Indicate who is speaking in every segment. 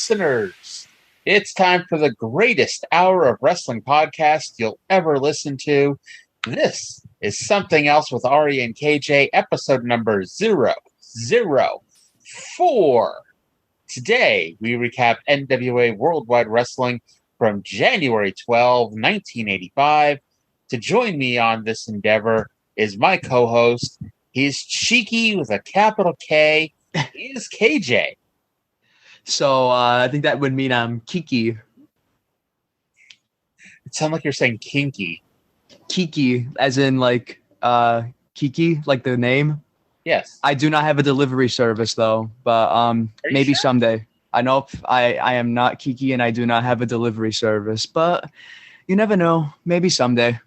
Speaker 1: listeners. It's time for the greatest hour of wrestling podcast you'll ever listen to. This is Something Else with Ari and KJ, episode number 004. Today, we recap NWA Worldwide Wrestling from January 12, 1985. To join me on this endeavor is my co-host. He's cheeky with a capital K. He is KJ.
Speaker 2: So I think that would mean I'm Kiki.
Speaker 1: It sounds like you're saying kinky.
Speaker 2: Kiki, as in like Kiki, like the name.
Speaker 1: Yes.
Speaker 2: I do not have a delivery service though, but maybe
Speaker 1: sure?
Speaker 2: someday. I know I am not Kiki and I do not have a delivery service, but you never know. Maybe someday.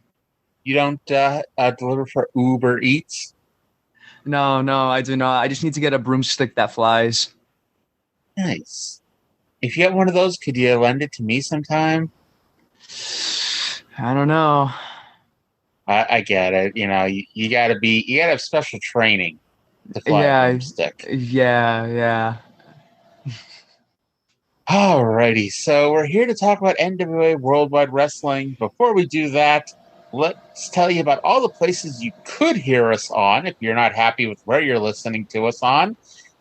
Speaker 1: You don't deliver for Uber Eats?
Speaker 2: No, I do not. I just need to get a broomstick that flies.
Speaker 1: Nice. If you get one of those, could you lend it to me sometime?
Speaker 2: I don't know.
Speaker 1: I get it. You know, you gotta have special training to fly a broomstick.
Speaker 2: Yeah.
Speaker 1: Alrighty, so we're here to talk about NWA Worldwide Wrestling. Before we do that, let's tell you about all the places you could hear us on if you're not happy with where you're listening to us on.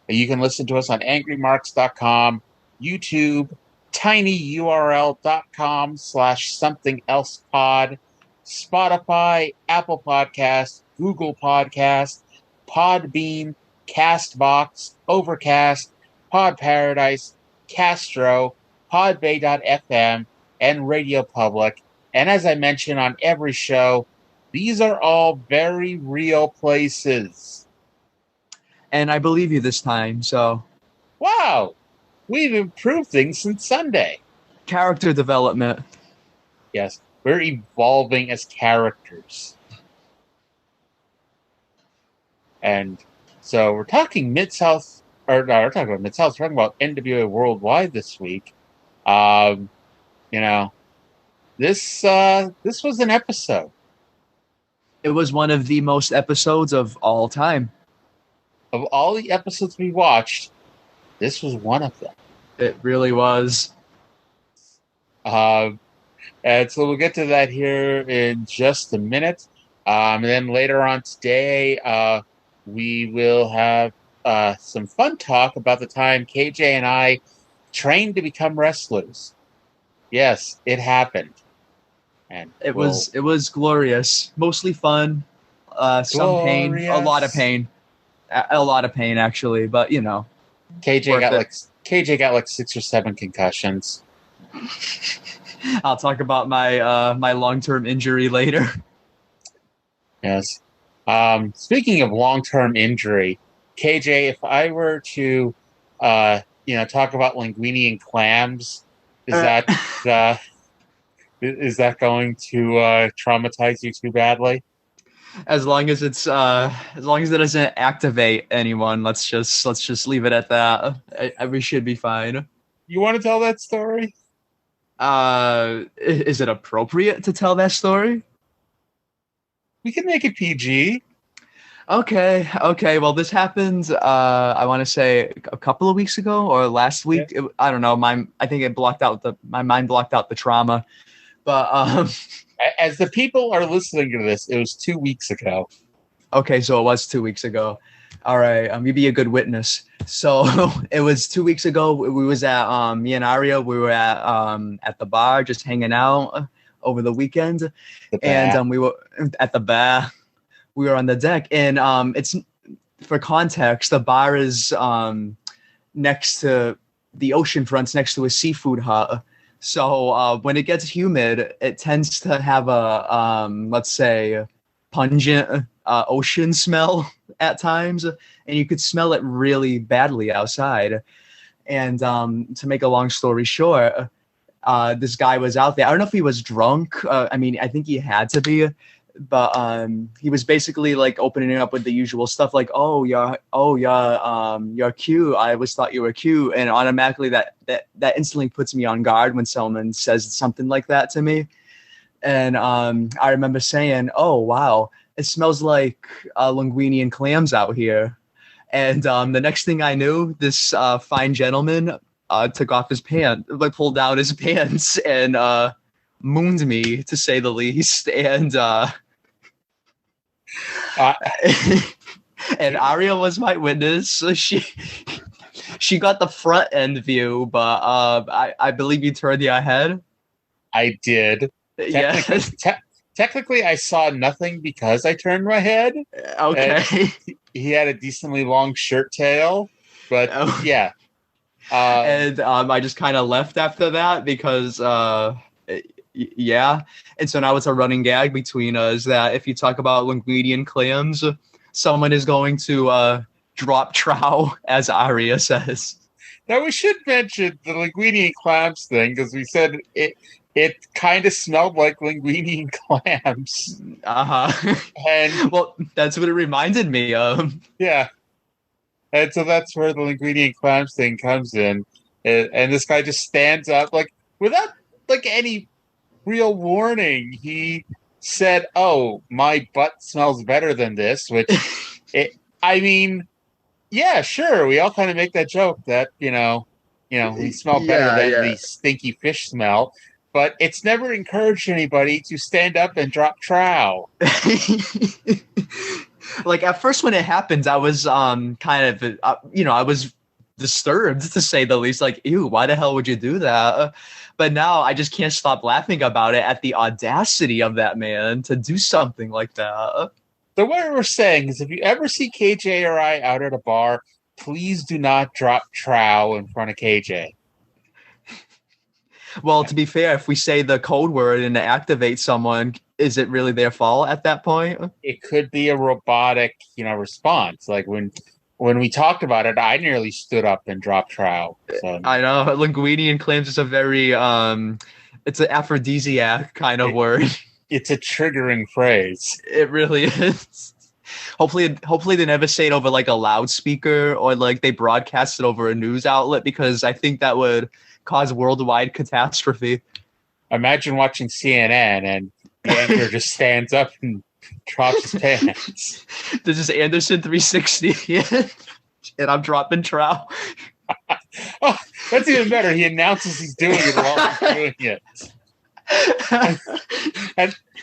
Speaker 1: You can listen to us on angrymarks.com, YouTube, tinyurl.com/somethingelsepod, Spotify, Apple Podcasts, Google Podcasts, Podbean, Castbox, Overcast, Pod Paradise, Castro, Podbay.fm, and Radio Public. And as I mention on every show, these are all very real places.
Speaker 2: And I believe you this time, so.
Speaker 1: Wow! We've improved things since Sunday.
Speaker 2: Character development.
Speaker 1: Yes, we're evolving as characters. And so we're talking Mid-South, or no, we're talking about Mid-South, we're talking about NWA Worldwide this week. You know, this was an episode.
Speaker 2: It was one of the most episodes of all time.
Speaker 1: Of all the episodes we watched, this was one of them.
Speaker 2: It really was.
Speaker 1: And so we'll get to that here in just a minute. And then later on today, we will have some fun talk about the time KJ and I trained to become wrestlers. Yes, it happened. And
Speaker 2: it was glorious. Mostly fun. Some pain. A lot of pain. A lot of pain, actually, but you know.
Speaker 1: KJ got like 6 or 7 concussions.
Speaker 2: I'll talk about my long-term injury later.
Speaker 1: Yes. Speaking of long-term injury, KJ, if I were to talk about linguine and clams, is that going to traumatize you too badly?
Speaker 2: As long as it doesn't activate anyone, let's just leave it at that. We should be fine.
Speaker 1: You want to tell that story?
Speaker 2: Is it appropriate to tell that story?
Speaker 1: We can make it PG.
Speaker 2: Okay. Well, this happened. I want to say a couple of weeks ago or last week. Yeah. I don't know. I think my mind blocked out the trauma. But
Speaker 1: as the people are listening to this, it was 2 weeks ago.
Speaker 2: Okay, so it was 2 weeks ago. All right, you be a good witness. So it was 2 weeks ago. We was at me and Aria. We were at the bar, just hanging out over the weekend, and we were at the bar. We were on the deck, and it's for context. The bar is next to the ocean fronts, next to a seafood hut. So when it gets humid, it tends to have a, let's say, pungent ocean smell at times, and you could smell it really badly outside. And to make a long story short, this guy was out there. I don't know if he was drunk. I think he had to be. But he was basically like opening up with the usual stuff like, you're cute. I always thought you were cute. And automatically that instantly puts me on guard when someone says something like that to me. And I remember saying, oh, wow, it smells like linguine and clams out here. And the next thing I knew, this fine gentleman took off his pants, like pulled down his pants and mooned me, to say the least. And and Aria was my witness. So she got the front end view, but I believe you turned your head.
Speaker 1: I did. Technically, I saw nothing because I turned my head.
Speaker 2: Okay.
Speaker 1: He had a decently long shirt tail, but yeah.
Speaker 2: And I just kind of left after that because, yeah. And so now it's a running gag between us that if you talk about linguine and clams, someone is going to drop trow, as Aria says.
Speaker 1: Now, we should mention the linguine and clams thing because we said it kind of smelled like linguine and clams. And
Speaker 2: well, that's what it reminded me of.
Speaker 1: Yeah. And so that's where the linguine and clams thing comes in. And this guy just stands up, like, without, like, any real warning. He said, "Oh, my butt smells better than this," which, I mean, yeah, sure. We all kind of make that joke that, we smell better than the stinky fish smell. But it's never encouraged anybody to stand up and drop trow.
Speaker 2: Like, at first when it happened, I was kind of, I was disturbed, to say the least. Like, ew, why the hell would you do that? But now I just can't stop laughing about it at the audacity of that man to do something like that.
Speaker 1: So what we're saying is if you ever see KJ or I out at a bar, please do not drop trow in front of KJ.
Speaker 2: Well, to be fair, if we say the code word and activate someone, is it really their fault at that point?
Speaker 1: It could be a robotic, response. Like when we talked about it, I nearly stood up and dropped trow. So.
Speaker 2: I know. Linguine and clams is a very, it's an aphrodisiac kind of word.
Speaker 1: It's a triggering phrase.
Speaker 2: It really is. Hopefully they never say it over like a loudspeaker or like they broadcast it over a news outlet, because I think that would cause worldwide catastrophe.
Speaker 1: Imagine watching CNN and the anchor just stands up and drops his pants.
Speaker 2: This is Anderson 360 and I'm dropping trow.
Speaker 1: Oh, that's even better. He announces he's doing it while he's doing it.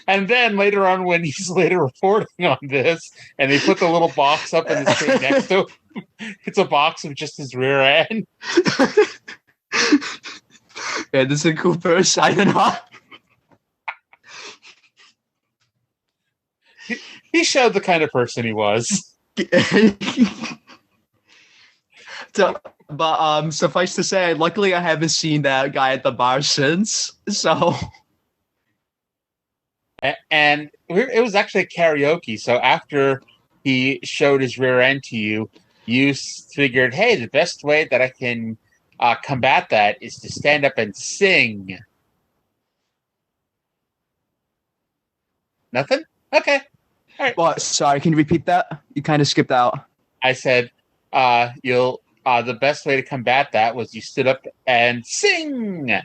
Speaker 1: And then later on, when he's later reporting on this, and they put the little box up in the screen next to him, it's a box of just his rear end.
Speaker 2: Anderson Cooper signing off.
Speaker 1: He showed the kind of person he was.
Speaker 2: But suffice to say, luckily I haven't seen that guy at the bar since. So,
Speaker 1: and it was actually a karaoke. So after he showed his rear end to you, you figured, hey, the best way that I can combat that is to stand up and sing. Nothing? Okay. All right.
Speaker 2: Well, sorry, can you repeat that? You kind of skipped out.
Speaker 1: I said, the best way to combat that was you stood up and sing.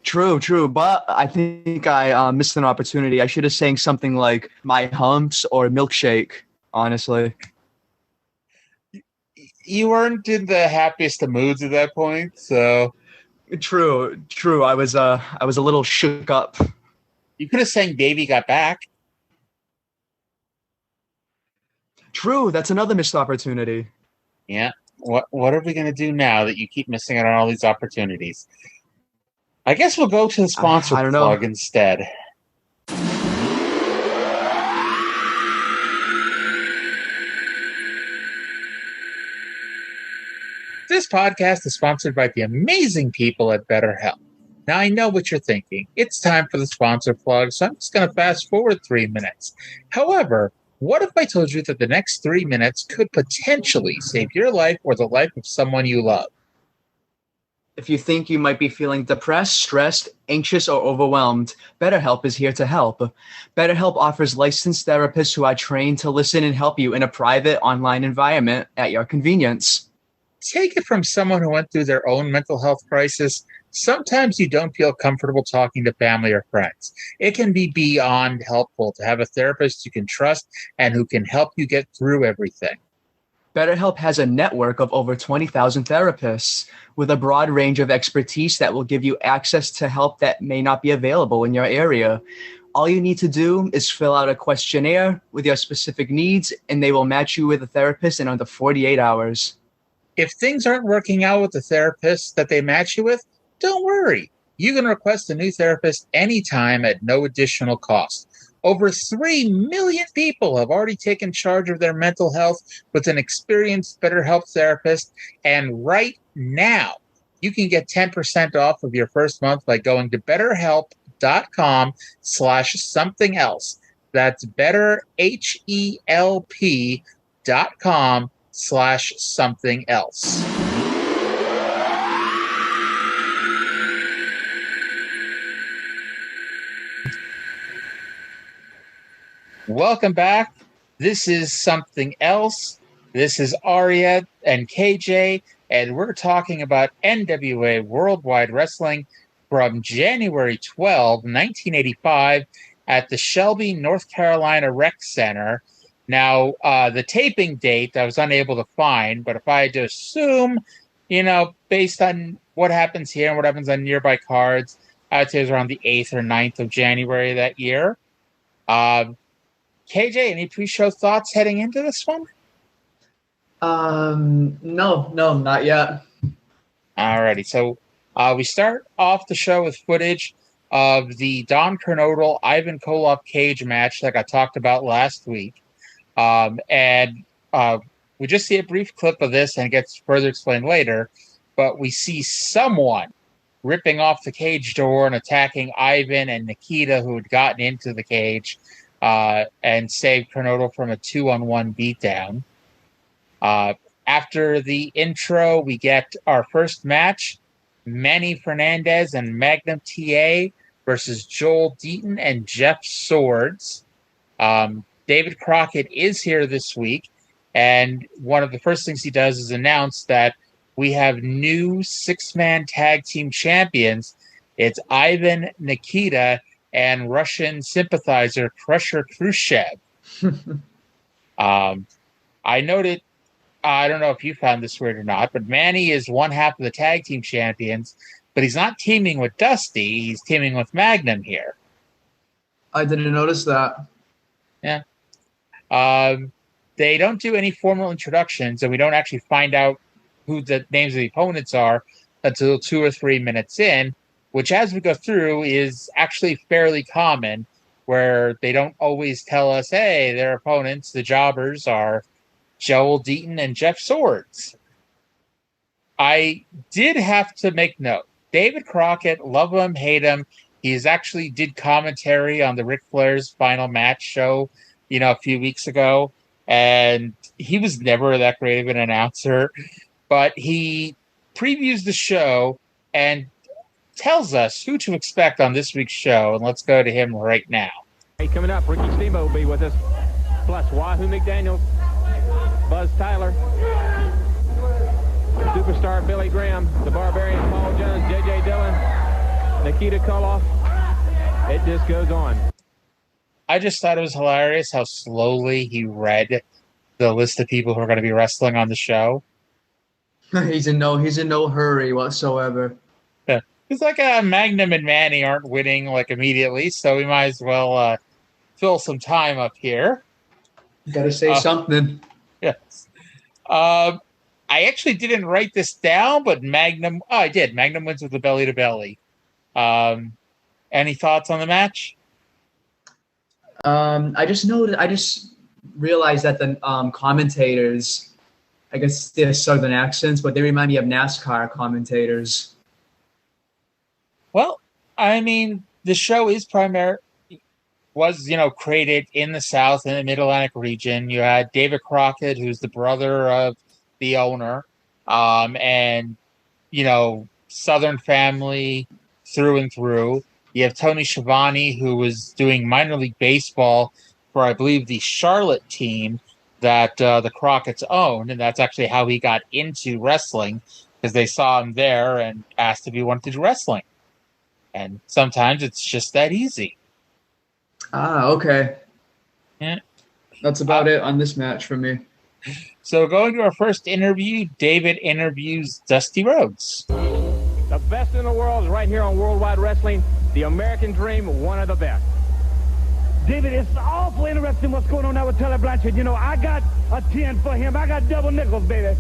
Speaker 2: True. But I think I missed an opportunity. I should have sang something like My Humps or Milkshake, honestly.
Speaker 1: You weren't in the happiest of moods at that point, so.
Speaker 2: True. I was a little shook up.
Speaker 1: You could have sang Baby Got Back.
Speaker 2: True, that's another missed opportunity.
Speaker 1: Yeah. What are we going to do now that you keep missing out on all these opportunities? I guess we'll go to the sponsor plug instead. This podcast is sponsored by the amazing people at BetterHelp. Now, I know what you're thinking. It's time for the sponsor plug, so I'm just going to fast forward 3 minutes. However, what if I told you that the next 3 minutes could potentially save your life or the life of someone you love?
Speaker 2: If you think you might be feeling depressed, stressed, anxious, or overwhelmed, BetterHelp is here to help. BetterHelp offers licensed therapists who are trained to listen and help you in a private online environment at your convenience.
Speaker 1: Take it from someone who went through their own mental health crisis. Sometimes you don't feel comfortable talking to family or friends. It can be beyond helpful to have a therapist you can trust and who can help you get through everything.
Speaker 2: BetterHelp has a network of over 20,000 therapists with a broad range of expertise that will give you access to help that may not be available in your area. All you need to do is fill out a questionnaire with your specific needs, and they will match you with a therapist in under 48 hours.
Speaker 1: If things aren't working out with the therapist that they match you with, don't worry. You can request a new therapist anytime at no additional cost. Over 3 million people have already taken charge of their mental health with an experienced BetterHelp therapist. And right now, you can get 10% off of your first month by going to betterhelp.com/something else. That's betterhelp.com/something else. Welcome back. This is Something Else. This is Arya and KJ, and we're talking about NWA Worldwide Wrestling from January 12, 1985 at the Shelby, North Carolina Rec Center. Now, the taping date I was unable to find, but if I had to assume, based on what happens here and what happens on nearby cards, I'd say it was around the 8th or 9th of January that year. KJ, any pre-show thoughts heading into this one?
Speaker 2: No, not yet.
Speaker 1: Alrighty, so we start off the show with footage of the Don Kernodle Ivan Koloff cage match like I talked about last week. And we just see a brief clip of this and it gets further explained later, but we see someone ripping off the cage door and attacking Ivan and Nikita, who had gotten into the cage, and saved Kernodle from a 2-on-1 beatdown. After the intro, we get our first match, Manny Fernandez and Magnum TA versus Joel Deaton and Jeff Swords. David Crockett is here this week, and one of the first things he does is announce that we have new six-man tag team champions. It's Ivan, Nikita, and Russian sympathizer Crusher Khrushchev. I noted, I don't know if you found this weird or not, but Manny is one half of the tag team champions, but he's not teaming with Dusty. He's teaming with Magnum here.
Speaker 2: I didn't notice that.
Speaker 1: Yeah. They don't do any formal introductions, and we don't actually find out who the names of the opponents are until 2 or 3 minutes in, which as we go through is actually fairly common, where they don't always tell us, hey, their opponents, the jobbers, are Joel Deaton and Jeff Swords. I did have to make note. David Crockett, love him, hate him. He's actually did commentary on the Ric Flair's final match show, a few weeks ago, and he was never that great of an announcer, but he previews the show and tells us who to expect on this week's show, and let's go to him right now.
Speaker 3: Hey, coming up, Ricky Steamboat will be with us, plus Wahoo McDaniel, Buzz Tyler, Superstar Billy Graham, the Barbarian Paul Jones, J.J. Dillon, Nikita Koloff. It just goes on.
Speaker 1: I just thought it was hilarious how slowly he read the list of people who are going to be wrestling on the show.
Speaker 2: He's in no hurry whatsoever.
Speaker 1: Yeah. It's like Magnum and Manny aren't winning immediately, so we might as well fill some time up here.
Speaker 2: Gotta say something.
Speaker 1: Yes. I actually didn't write this down, but Magnum... Oh, I did. Magnum wins with the belly-to-belly. Any thoughts on the match?
Speaker 2: I just realized that the commentators, I guess they're Southern accents, but they remind me of NASCAR commentators.
Speaker 1: Well, I mean, the show was created in the South, in the Mid-Atlantic region. You had David Crockett, who's the brother of the owner, and, Southern family through and through. You have Tony Schiavone, who was doing minor league baseball for, I believe, the Charlotte team that the Crockett's owned, and that's actually how he got into wrestling, because they saw him there and asked if he wanted to do wrestling. And sometimes it's just that easy.
Speaker 2: Ah, okay.
Speaker 1: Yeah.
Speaker 2: That's about it on this match for me.
Speaker 1: So going to our first interview, David interviews Dusty Rhodes.
Speaker 3: The best in the world is right here on Worldwide Wrestling. The American Dream, one of the best.
Speaker 4: David, it's awful interesting what's going on now with Tully Blanchard. You know, I got a 10 for him. I got double nickels, baby.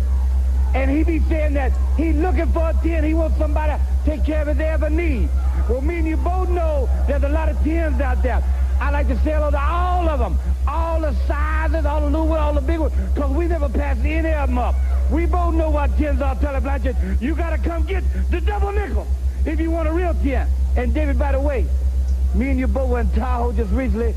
Speaker 4: And he be saying that he's looking for a 10. He wants somebody to take care of his every need. Well, me and you both know there's a lot of 10s out there. I like to say hello to all of them. All the sizes, all the little ones, all the big ones, because we never passed any of them up. We both know what 10s are, Tully Blanchard. You got to come get the double nickel if you want a real 10. And David, by the way, me and you both were in Tahoe just recently,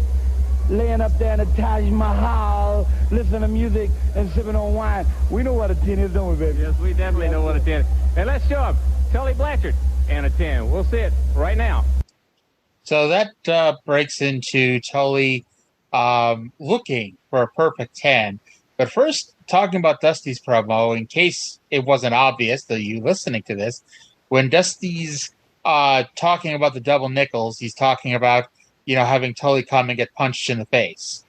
Speaker 4: laying up there in the Taj Mahal, listening to music and sipping on wine. We know what a 10 is, don't we, baby?
Speaker 3: Yes, we definitely know what a 10 is. And let's show him Tully Blanchard and a 10. We'll see it right now.
Speaker 1: So that breaks into Tully looking for a perfect 10. But first, talking about Dusty's promo, in case it wasn't obvious to you listening to this, when Dusty's talking about the double nickels, he's talking about, you know, having Tully come and get punched in the face.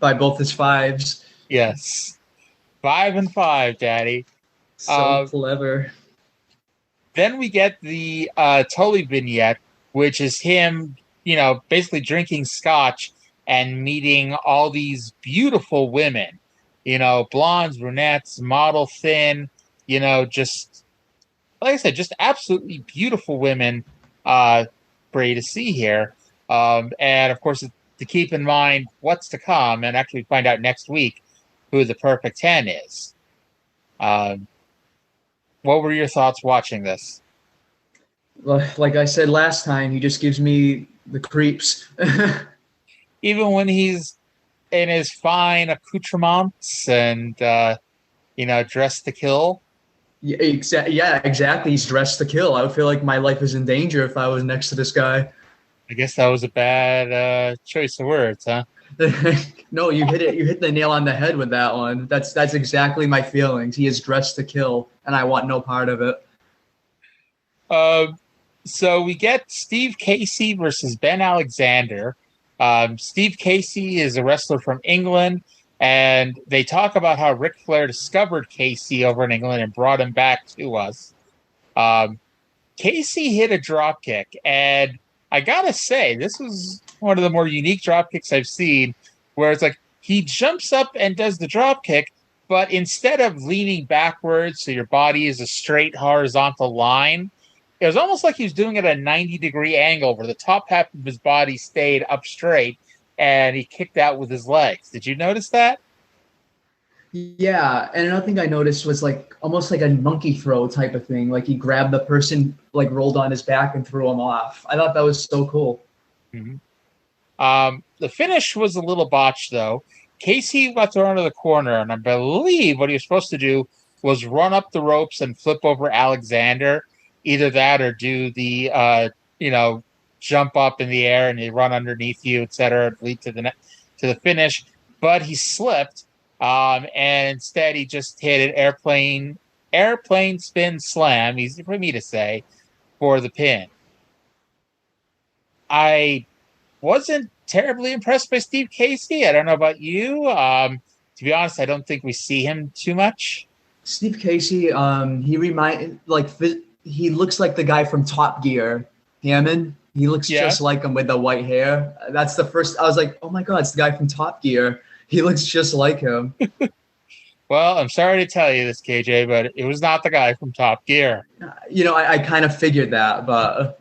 Speaker 2: By both his fives.
Speaker 1: Yes. 5 and 5, Daddy.
Speaker 2: So clever.
Speaker 1: Then we get the Tully vignette, which is him, you know, basically drinking scotch and meeting all these beautiful women. You know, blondes, brunettes, model thin, you know, just, like I said, just absolutely beautiful women for you to see here. And, of course, to keep in mind what's to come and actually find out next week who the perfect 10 is. What were your thoughts watching this?
Speaker 2: Well, like I said last time, he just gives me the creeps.
Speaker 1: Even when he's in his fine accoutrements and, you know, dressed to kill?
Speaker 2: Yeah, exactly. He's dressed to kill. I would feel like my life is in danger if I was next to this guy.
Speaker 1: I guess that was a bad choice of words, huh?
Speaker 2: No, you hit it. You hit the nail on the head with that one. That's exactly my feelings. He is dressed to kill, and I want no part of it.
Speaker 1: So we get Steve Casey versus Ben Alexander. Steve Casey is a wrestler from England, and they talk about how Ric Flair discovered Casey over in England and brought him back to us. Casey hit a dropkick, and I gotta say, this was one of the more unique dropkicks I've seen, where it's like he jumps up and does the dropkick, but instead of leaning backwards so your body is a straight horizontal line, it was almost like he was doing it at a 90-degree angle where the top half of his body stayed up straight and he kicked out with his legs. Did you notice that?
Speaker 2: Yeah, and another thing I noticed was like almost like a monkey throw type of thing. Like he grabbed the person, like rolled on his back and threw him off. I thought that was so cool.
Speaker 1: Mm-hmm. The finish was a little botched, though. Casey got thrown into the corner, and I believe what he was supposed to do was run up the ropes and flip over Alexander. Either that or do the, you know, jump up in the air and they run underneath you, etc., lead to the finish. But he slipped, and instead he just hit an airplane spin slam, easy for me to say, for the pin. I wasn't terribly impressed by Steve Casey. I don't know about you. To be honest, I don't think we see him too much.
Speaker 2: Steve Casey, he looks like the guy from Top Gear, Hammond. He looks just like him with the white hair. That's the first. I was like, oh my God, it's the guy from Top Gear. He looks just like him.
Speaker 1: Well, I'm sorry to tell you this, KJ, but it was not the guy from Top Gear.
Speaker 2: You know, I kind of figured that, but.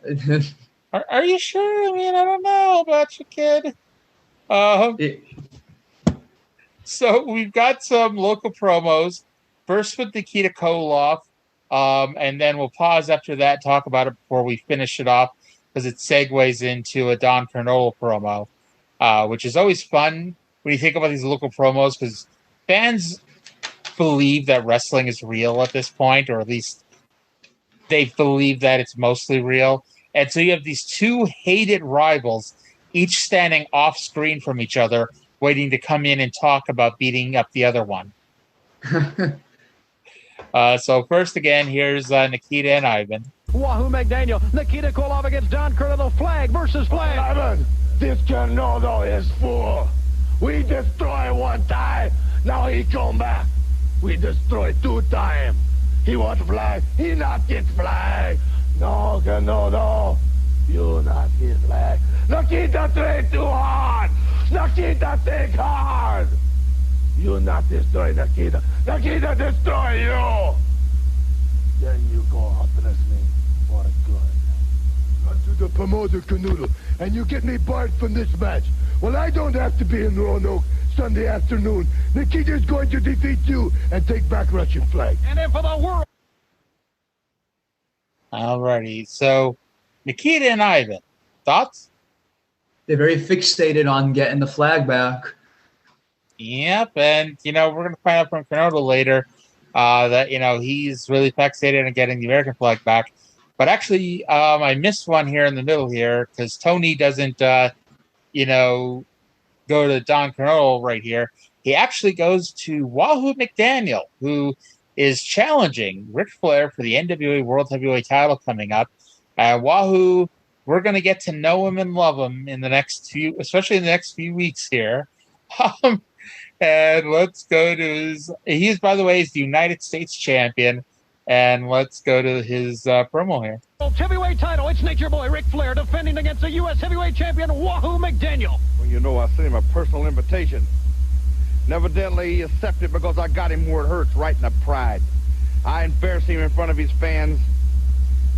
Speaker 1: Are you sure? I mean, I don't know about you, kid. So we've got some local promos. First with Nikita Koloff. And then we'll pause after that, talk about it before we finish it off, because it segues into a Don Kernodle promo, which is always fun when you think about these local promos, because fans believe that wrestling is real at this point, or at least they believe that it's mostly real. And so you have these two hated rivals, each standing off screen from each other, waiting to come in and talk about beating up the other one. So first, again, here's Nikita and Ivan.
Speaker 3: Wahoo McDaniel, Nikita Koloff against Don Kernodle, flag versus flag.
Speaker 4: Ivan, this Kernodle is full. We destroy one time. Now he come back. We destroy 2 times. He want flag. He not get flag. No, no. You not get flag. Nikita train too hard. Nikita think hard. You not destroy Nikita. Nikita destroy you. Then you go address me for good. Run to the promoter, Kernodle, and you get me barred from this match. Well, I don't have to be in Roanoke Sunday afternoon. Nikita's going to defeat you and take back Russian flag. And then for the world.
Speaker 1: Alrighty, so Nikita and Ivan, thoughts?
Speaker 2: They're very fixated on getting the flag back.
Speaker 1: Yep, and we're going to find out from Kernodle later that he's really fixated on getting the American flag back. But actually, I missed one here in the middle here because Tony doesn't, go to Don Kernodle right here. He actually goes to Wahoo McDaniel, who is challenging Ric Flair for the NWA World Heavyweight title coming up. Wahoo, we're going to get to know him and love him in the next especially in the next few weeks here. And let's go to he's, by the way, is the United States champion. And let's go to his promo here.
Speaker 5: Heavyweight title, it's Nature Boy Ric Flair defending against the U.S. Heavyweight Champion Wahoo McDaniel.
Speaker 6: Well, I sent him a personal invitation. And evidently, he accepted because I got him where it hurts, right in the pride. I embarrassed him in front of his fans.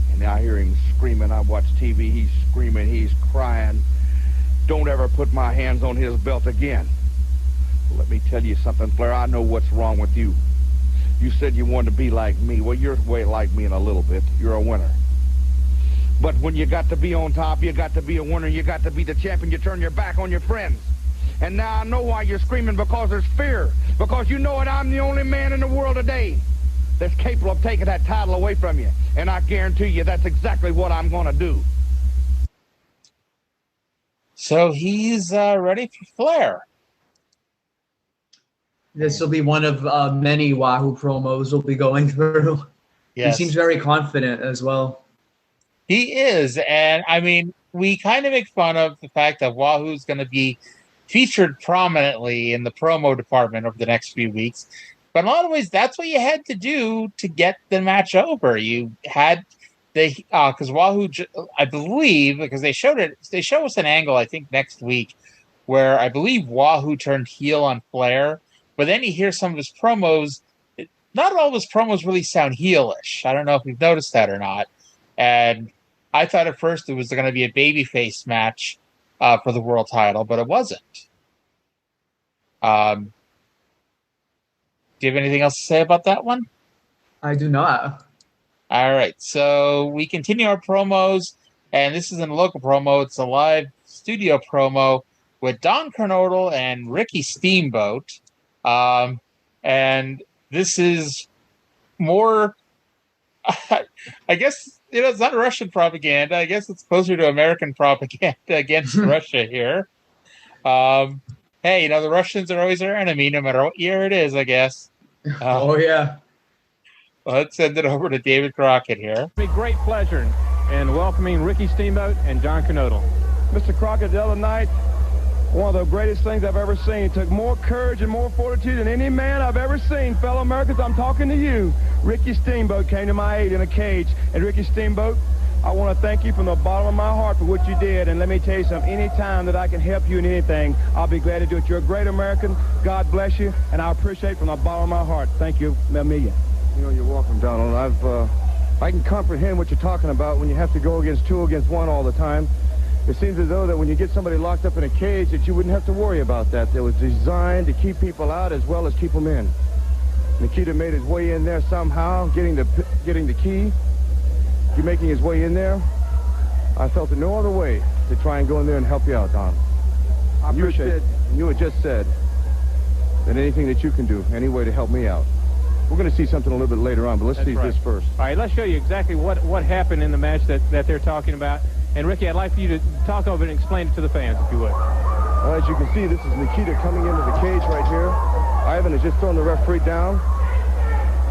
Speaker 6: And now I hear him screaming. I watch TV. He's screaming. He's crying. Don't ever put my hands on his belt again. Well, let me tell you something, Flair. I know what's wrong with you. You said you wanted to be like me. Well, you're way like me in a little bit. You're a winner. But when you got to be on top, you got to be a winner, you got to be the champion, you turn your back on your friends. And now I know why you're screaming, because there's fear. Because you know that I'm the only man in the world today that's capable of taking that title away from you. And I guarantee you that's exactly what I'm going to do.
Speaker 1: So he's ready for Flair.
Speaker 2: This will be one of many Wahoo promos we'll be going through.
Speaker 1: Yes.
Speaker 2: He seems very confident as well.
Speaker 1: He is. And, I mean, we kind of make fun of the fact that Wahoo's going to be featured prominently in the promo department over the next few weeks. But in a lot of ways, that's what you had to do to get the match over. You had because Wahoo, I believe, because they show us an angle, I think, next week, where I believe Wahoo turned heel on Flair. But then you hear some of his promos. Not all of his promos really sound heelish. I don't know if you've noticed that or not. And I thought at first it was going to be a babyface match for the world title, but it wasn't. Do you have anything else to say about that one?
Speaker 2: I do not.
Speaker 1: All right. So we continue our promos, and this isn't a local promo. It's a live studio promo with Don Kernodle and Ricky Steamboat. And this is more, I guess, it's not Russian propaganda. I guess it's closer to American propaganda against Russia here. Hey, the Russians are always our enemy, no matter what year it is, I guess.
Speaker 2: Oh, yeah.
Speaker 1: Let's send it over to David Crockett here.
Speaker 3: It's a great pleasure in welcoming Ricky Steamboat and John Kernodle.
Speaker 6: Mr. Crockett, the other night, one of the greatest things I've ever seen. It took more courage and more fortitude than any man I've ever seen. Fellow Americans, I'm talking to you. Ricky Steamboat came to my aid in a cage. And Ricky Steamboat, I want to thank you from the bottom of my heart for what you did. And let me tell you something, any time that I can help you in anything, I'll be glad to do it. You're a great American. God bless you. And I appreciate it from the bottom of my heart. Thank you a million. You're welcome, Donald. I can comprehend what you're talking about when you have to go against 2 against 1 all the time. It seems as though that when you get somebody locked up in a cage that you wouldn't have to worry about that. It was designed to keep people out as well as keep them in. Nikita made his way in there somehow, getting the key, making his way in there. I felt no other way to try and go in there and help you out, Don. I appreciate it. You had just said that anything that you can do, any way to help me out. We're going to see something a little bit later on, but let's see this first.
Speaker 3: All right, let's show you exactly what happened in the match that they're talking about. And, Ricky, I'd like for you to talk over it and explain it to the fans, if you would.
Speaker 6: Well, as you can see, this is Nikita coming into the cage right here. Ivan has just thrown the referee down.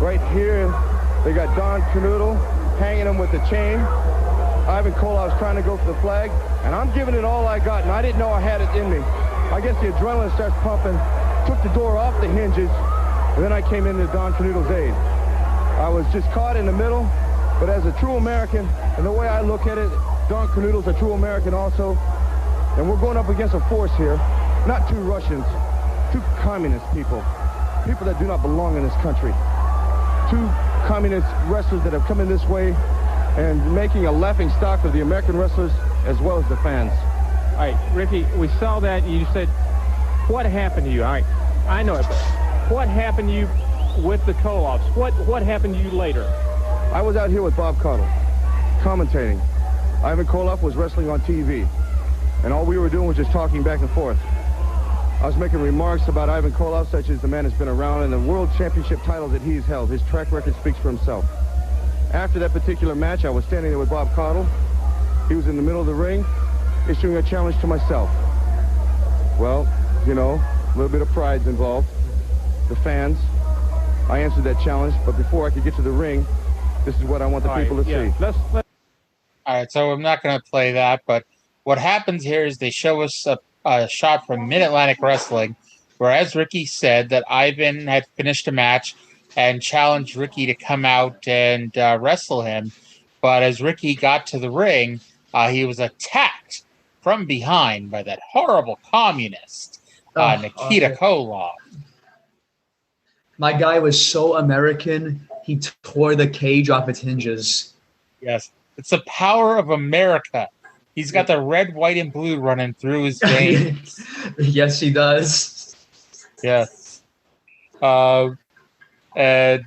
Speaker 6: Right here, they got Don Kernodle hanging him with the chain. Ivan Kolov's trying to go for the flag, and I'm giving it all I got, and I didn't know I had it in me. I guess the adrenaline starts pumping. took the door off the hinges, and then I came into Don Kernodle's aid. I was just caught in the middle, but as a true American, and the way I look at it, Don Kernodle's a true American also, and we're going up against a force here, not two Russians, two communist people that do not belong in this country, two communist wrestlers that have come in this way and making a laughing stock of the American wrestlers as well as the fans.
Speaker 3: All right, Ricky, we saw that. You said, what happened to you? All right, I know it, but what happened to you with the Koloffs? What happened to you later?
Speaker 6: I was out here with Bob Caudle, commentating. Ivan Koloff was wrestling on TV, and all we were doing was just talking back and forth. I was making remarks about Ivan Koloff, such as the man has been around, and the world championship titles that he's held. His track record speaks for himself. After that particular match, I was standing there with Bob Caudle. He was in the middle of the ring, issuing a challenge to myself. Well, you know, a little bit of pride's involved. The fans. I answered that challenge, but before I could get to the ring, this is what I want the people to see.
Speaker 1: All right, so I'm not going to play that, but what happens here is they show us a shot from Mid-Atlantic Wrestling, where, as Ricky said, that Ivan had finished a match and challenged Ricky to come out and wrestle him. But as Ricky got to the ring, he was attacked from behind by that horrible communist, Nikita Koloff.
Speaker 2: My guy was so American, he tore the cage off its hinges.
Speaker 1: Yes, it's the power of America. He's got the red, white, and blue running through his veins.
Speaker 2: Yes, he does.
Speaker 1: Yes. And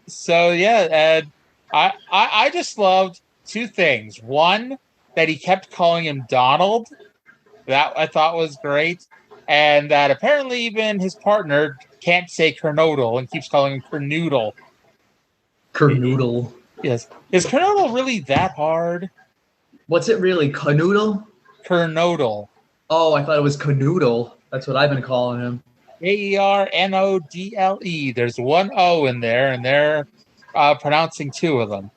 Speaker 1: so, yeah, and I just loved two things. One, that he kept calling him Donald. That I thought was great. And that apparently even his partner can't say Kernodle and keeps calling him Kernodle.
Speaker 2: Kernodle.
Speaker 1: Yes. Is Kernodle really that hard?
Speaker 2: What's it really? Kernodle?
Speaker 1: Kernodle.
Speaker 2: Oh, I thought it was Kernodle. That's what I've been calling him.
Speaker 1: Kernodle. There's one O in there, and they're pronouncing two of them.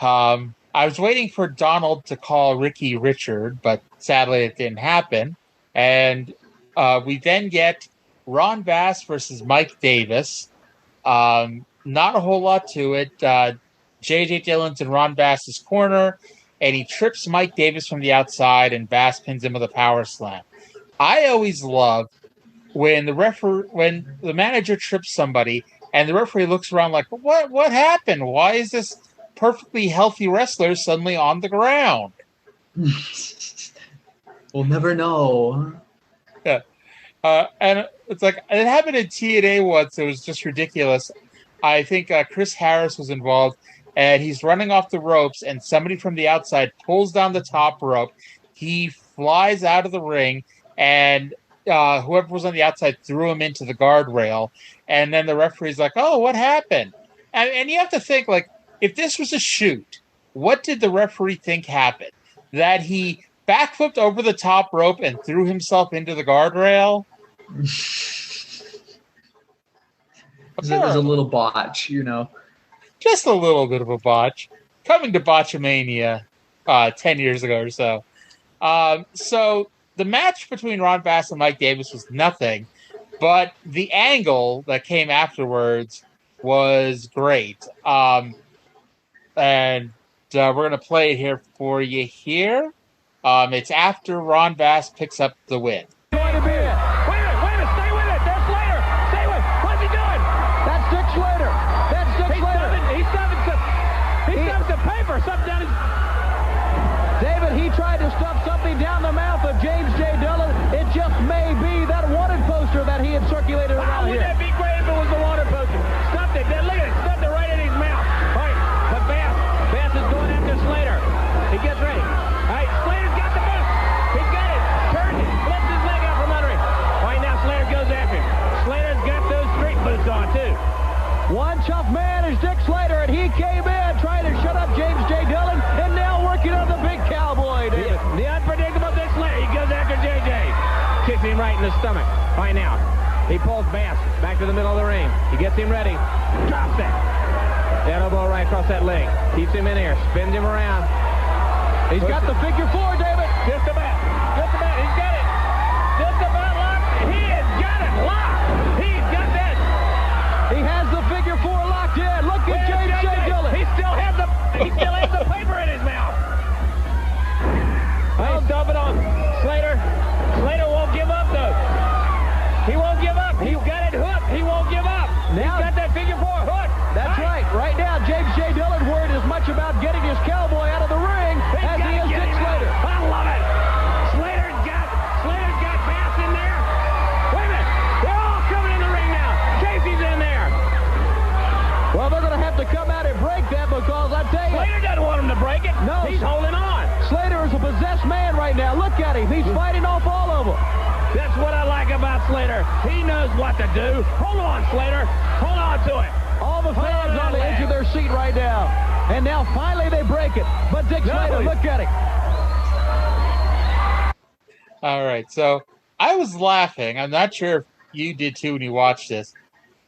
Speaker 1: I was waiting for Donald to call Ricky Richard, but sadly it didn't happen. And we then get Ron Bass versus Mike Davis. Not a whole lot to it. J.J. Dillon's in Ron Bass's corner, and he trips Mike Davis from the outside, and Bass pins him with a power slam. I always love when the manager trips somebody, and the referee looks around like, what happened? Why is this perfectly healthy wrestler suddenly on the ground?
Speaker 2: We'll never know.
Speaker 1: Yeah. And it's like, it happened in TNA once. It was just ridiculous. I think Chris Harris was involved, and he's running off the ropes, and somebody from the outside pulls down the top rope. He flies out of the ring, and whoever was on the outside threw him into the guardrail. And then the referee's like, oh, what happened? And you have to think, like, if this was a shoot, what did the referee think happened? That he backflipped over the top rope and threw himself into the guardrail?
Speaker 2: It was a little botch, you know.
Speaker 1: Just a little bit of a botch. Coming to Botchamania 10 years ago or so. So the match between Ron Bass and Mike Davis was nothing, but the angle that came afterwards was great. And we're going to play it here for you here. It's after Ron Bass picks up the win.
Speaker 5: Going to be it. Wait a minute, stay with it. There's Slater. Stay with it. What's he doing? That's Dick Slater. That's Dick Slater. He's stuffing some paper. Something down his... David, he tried to stuff something down the mouth of James J. Dillon. It just may be that wanted poster that he had circulated around here. Wouldn't that be great if it was the wanted poster? Stuffed it. Look at it. Stuffed it right in his mouth. All right, but Bass is going after Slater. He gets ready. All right, Slater's got the boot. He's got it. Turns it. Flips his leg out from under him. All right, now Slater goes after him. Slater's got those street boots on, too. One tough man is Dick Slater, and he came in trying to shut up James J. Dillon, and now working on the big cowboy, David. The unpredictable Dick Slater. He goes after J.J. Kicks him right in the stomach. Right now, he pulls Bass back to the middle of the ring. He gets him ready. Drops that. Elbow right across that leg. Keeps him in here. Spins him around. He's got the figure four, David. Just about. He's got it. Just about locked. He has got it locked. He's got that.
Speaker 3: He has the figure 4 locked in. Look at J.J. Dillon.
Speaker 5: He still has the paper in his mouth. He's stomping on Slater. Slater won't give up, though. He won't give up. He's got it hooked. He won't give up.
Speaker 3: Now,
Speaker 5: he's got that figure 4 hooked.
Speaker 3: That's right. Right now, James J. Dillon worried as much about getting his cowboy out of the ring as he is Dick Slater.
Speaker 5: I love it. Slater's got Bass in there. Wait a minute. They're all coming in the ring now. Casey's in there.
Speaker 3: Well, they're going to have to come out and break that because I tell you.
Speaker 5: Slater doesn't want him to break it.
Speaker 3: No.
Speaker 5: He's holding on.
Speaker 3: Slater is a possessed man right now. Look at him. He's fighting off all of them.
Speaker 5: That's what I like about Slater. He knows what to do. Hold on, Slater. Hold on to it.
Speaker 3: All the fans on the edge of their seat right now. And now finally they break it. But Dick Slater, look at him.
Speaker 1: All right, so I was laughing. I'm not sure if you did too when you watched this,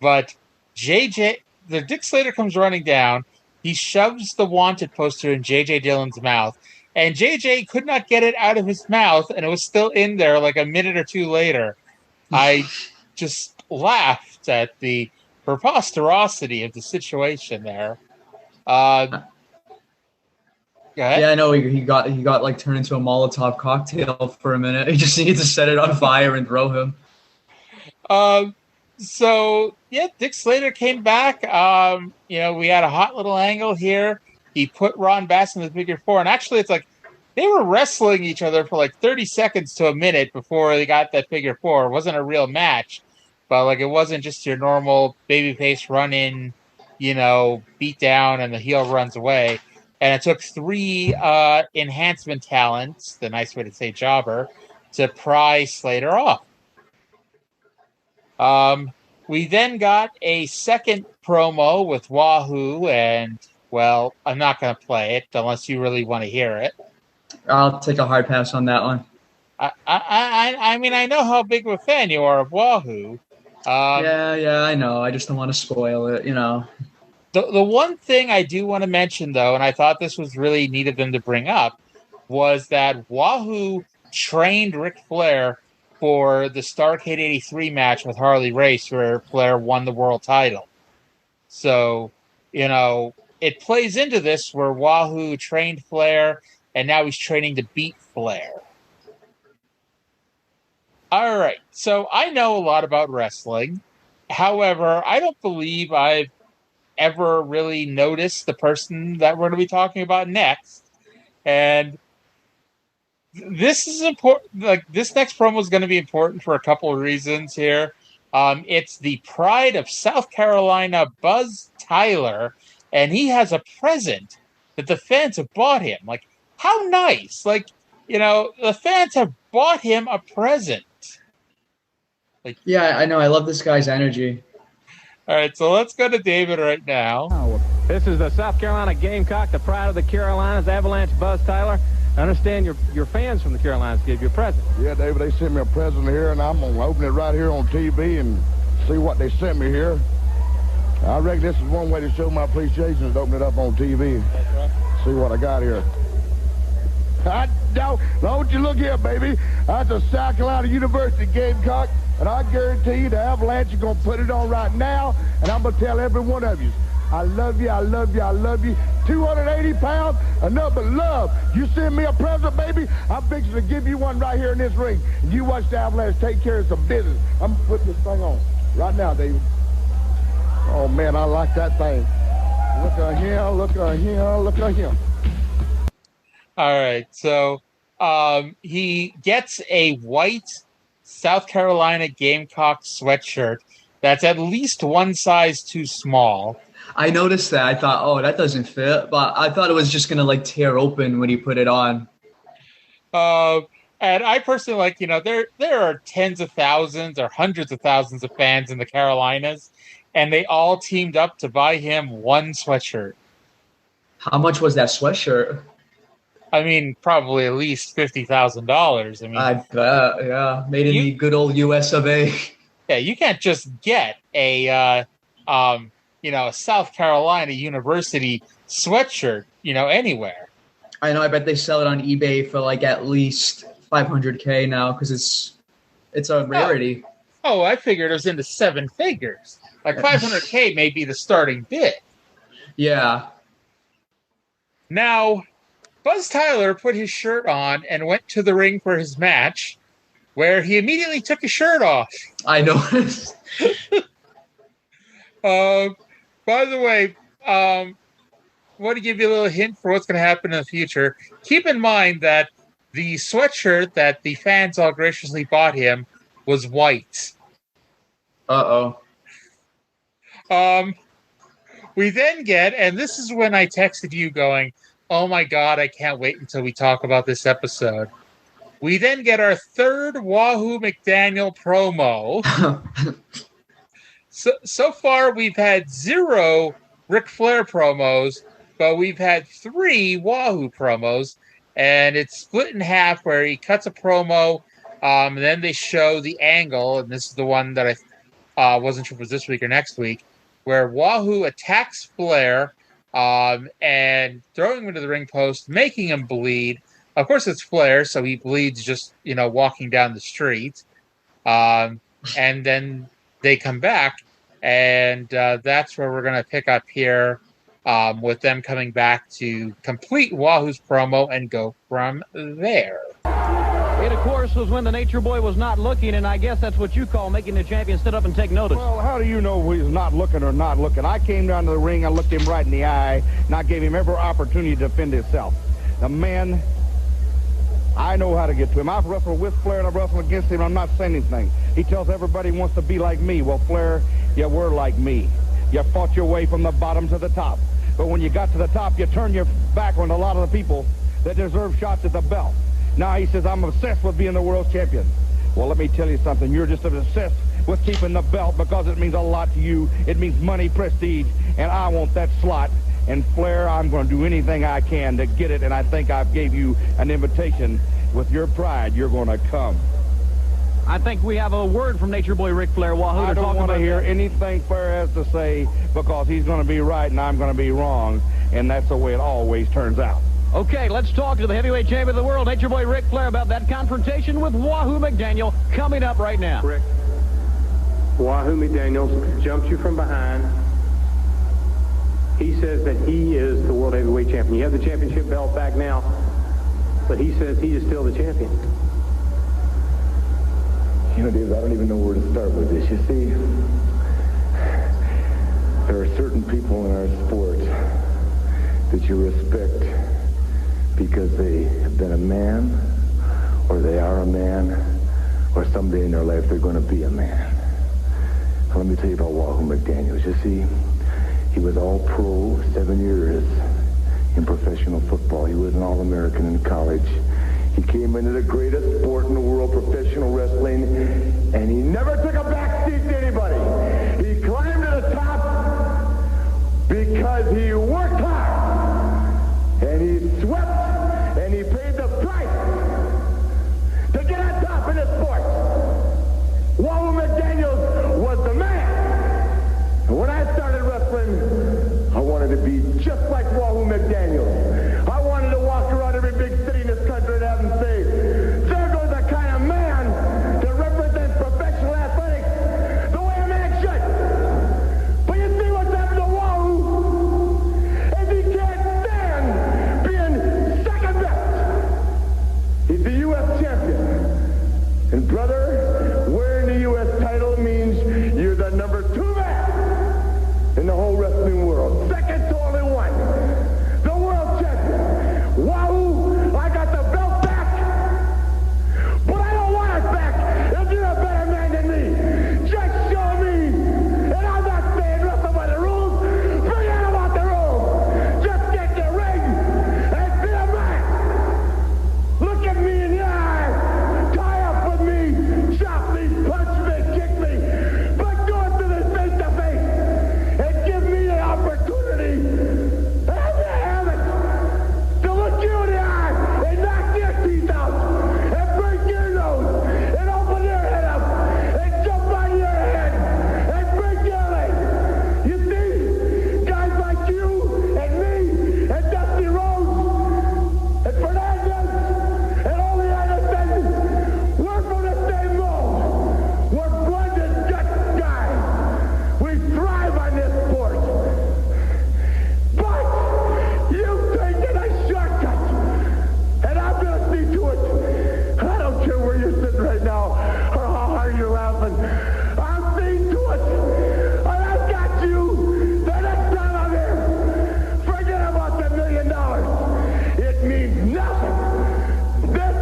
Speaker 1: but the Dick Slater comes running down. He shoves the wanted poster in J.J. Dillon's mouth, and J.J. could not get it out of his mouth, and it was still in there like a minute or two later. I just laughed at the preposterosity of the situation there. Go ahead.
Speaker 2: Yeah, I know he got like turned into a Molotov cocktail for a minute. He just needed to set it on fire and throw him.
Speaker 1: So yeah, Dick Slater came back. We had a hot little angle here. He put Ron Bass in the figure 4, and actually it's like they were wrestling each other for like 30 seconds to a minute before they got that figure 4. It wasn't a real match, but like it wasn't just your normal babyface run in, beat down and the heel runs away. And it took 3 enhancement talents, the nice way to say jobber, to pry Slater off. We then got a second promo with Wahoo, and, well, I'm not going to play it unless you really want to hear it.
Speaker 2: I'll take a hard pass on that one.
Speaker 1: I mean, I know how big of a fan you are of Wahoo.
Speaker 2: Yeah, I know. I just don't want to spoil it,
Speaker 1: The one thing I do want to mention, though, and I thought this was really neat of them to bring up, was that Wahoo trained Ric Flair for the Starrcade 83 match with Harley Race, where Flair won the world title. So, it plays into this where Wahoo trained Flair, and now he's training to beat Flair. All right, so I know a lot about wrestling. However, I don't believe I've ever really noticed the person that we're going to be talking about next. And this is important. Like, this next promo is going to be important for a couple of reasons here. It's the pride of South Carolina, Buzz Tyler, and he has a present that the fans have bought him. Like, how nice. Like, the fans have bought him a present. Like,
Speaker 2: yeah, I know. I love this guy's energy.
Speaker 1: All right, so let's go to David right now.
Speaker 3: This is the South Carolina Gamecock, the pride of the Carolinas, Avalanche, Buzz Tyler. I understand your fans from the Carolinas gave you a present.
Speaker 6: Yeah, David, they sent me a present here, and I'm going to open it right here on TV and see what they sent me here. I reckon this is one way to show my appreciation is to open it up on TV. That's right. See what I got here. Don't you look here, baby. That's a South Carolina University Gamecock, and I guarantee you the Avalanche are going to put it on right now, and I'm going to tell every one of you, I love you, I love you, I love you. 280 pounds, enough but love. You send me a present, baby, I'm fixing to give you one right here in this ring, and you watch the Avalanche take care of some business. I'm going to put this thing on right now, David. Oh, man, I like that thing. Look at him, look at him, look at him.
Speaker 1: All right, so he gets a white South Carolina Gamecock sweatshirt that's at least one size too small.
Speaker 2: I noticed that. I thought, oh, that doesn't fit, but I thought it was just going to, like, tear open when he put it on.
Speaker 1: And I personally, there are tens of thousands or hundreds of thousands of fans in the Carolinas, and they all teamed up to buy him one sweatshirt.
Speaker 2: How much was that sweatshirt?
Speaker 1: I mean, probably at least $50,000. I mean,
Speaker 2: I bet, yeah. Made in the good old US of A.
Speaker 1: Yeah, you can't just get a South Carolina University sweatshirt, anywhere.
Speaker 2: I know. I bet they sell it on eBay for like at least $500K now because It's a rarity.
Speaker 1: Oh, I figured it was into 7 figures. Like $500K may be the starting bid.
Speaker 2: Yeah.
Speaker 1: Now, Buzz Tyler put his shirt on and went to the ring for his match, where he immediately took his shirt off.
Speaker 2: I know.
Speaker 1: By the way, I want to give you a little hint for what's going to happen in the future. Keep in mind that the sweatshirt that the fans all graciously bought him was white.
Speaker 2: Uh-oh.
Speaker 1: We then get, and this is when I texted you going, oh my God, I can't wait until we talk about this episode. We then get our third Wahoo McDaniel promo. So far, we've had 0 Ric Flair promos, but we've had 3 Wahoo promos, and it's split in half where he cuts a promo, and then they show the angle, and this is the one that I wasn't sure if it was this week or next week, where Wahoo attacks Flair and throwing him into the ring post, making him bleed. Of course, it's Flair, so he bleeds just, walking down the street. And then they come back, and that's where we're going to pick up here with them coming back to complete Wahoo's promo and go from there.
Speaker 5: It, of course, was when the Nature Boy was not looking, and I guess that's what you call making the champion sit up and take notice.
Speaker 4: Well, how do you know he's not looking or not looking? I came down to the ring, I looked him right in the eye, and I gave him every opportunity to defend himself. The man, I know how to get to him. I've wrestled with Flair, and I've wrestled against him. I'm not saying anything. He tells everybody he wants to be like me. Well, Flair, you were like me. You fought your way from the bottom to the top. But when you got to the top, you turned your back on a lot of the people that deserve shots at the belt. Now he says, I'm obsessed with being the world champion. Well, let me tell you something. You're just obsessed with keeping the belt because it means a lot to you. It means money, prestige, and I want that slot. And Flair, I'm going to do anything I can to get it, and I think I've gave you an invitation. With your pride, you're going to come.
Speaker 5: I think we have a word from Nature Boy Ric Flair, Wahoo.
Speaker 4: I don't want to hear anything Flair has to say because he's going to be right and I'm going to be wrong, and that's the way it always turns out.
Speaker 5: Okay, let's talk to the heavyweight champion of the world, Nature Boy Ric Flair, about that confrontation with Wahoo McDaniel coming up right now.
Speaker 7: Rick, Wahoo McDaniel jumped you from behind. He says that he is the world heavyweight champion. You have the championship belt back now, but he says he is still the champion.
Speaker 8: You know, Dave, I don't even know where to start with this. You see, there are certain people in our sport that you respect because they have been a man, or they are a man, or someday in their life they're going to be a man. Now, let me tell you about Wahoo McDaniel. You see, he was all-pro 7 years in professional football. He was an All-American in college. He came into the greatest sport in the world, professional wrestling, and he never took a back seat to anybody. He climbed to the top because he worked hard, and he swept, and he paid the price to get on top in the sport. Wahoo McDaniel was the man. And when I started wrestling, I wanted to be just like Wahoo McDaniel. I wanted to walk around every big city in this country and have them say, there goes the kind of man that represents professional athletics the way a man should. But you see what's happened to Wahoo? If he can't stand being second best, he's the U.S. champion. And brother, wearing the U.S. title means you're the number 2 man in the whole wrestling world. Second to only one. The world champion. Wahoo, I got the belt back. But I don't want it back if you're a better man than me. Just show me. And I'm not saying wrestle by the rules. Forget about the rules. Just get the ring and be a man. Look at me in the eye. Tie up with me. Chop me, punch me, kick me. But go into this face to face and give me an opportunity.
Speaker 4: means nothing. This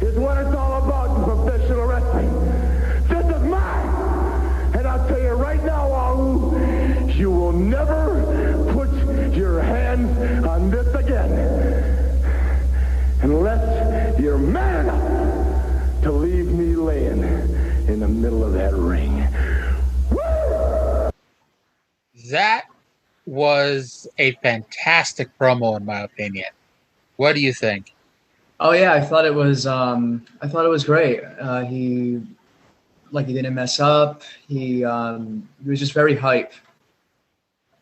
Speaker 4: is what it's all about in professional wrestling. This is mine. And I'll tell you right now, Wahoo, you will never put your hands on this again. Unless you're man enough to leave me laying in the middle of that ring. Woo!
Speaker 1: That was a fantastic promo, in my opinion. What do you think?
Speaker 2: Oh yeah, I thought it was great. He didn't mess up. He was just very hype.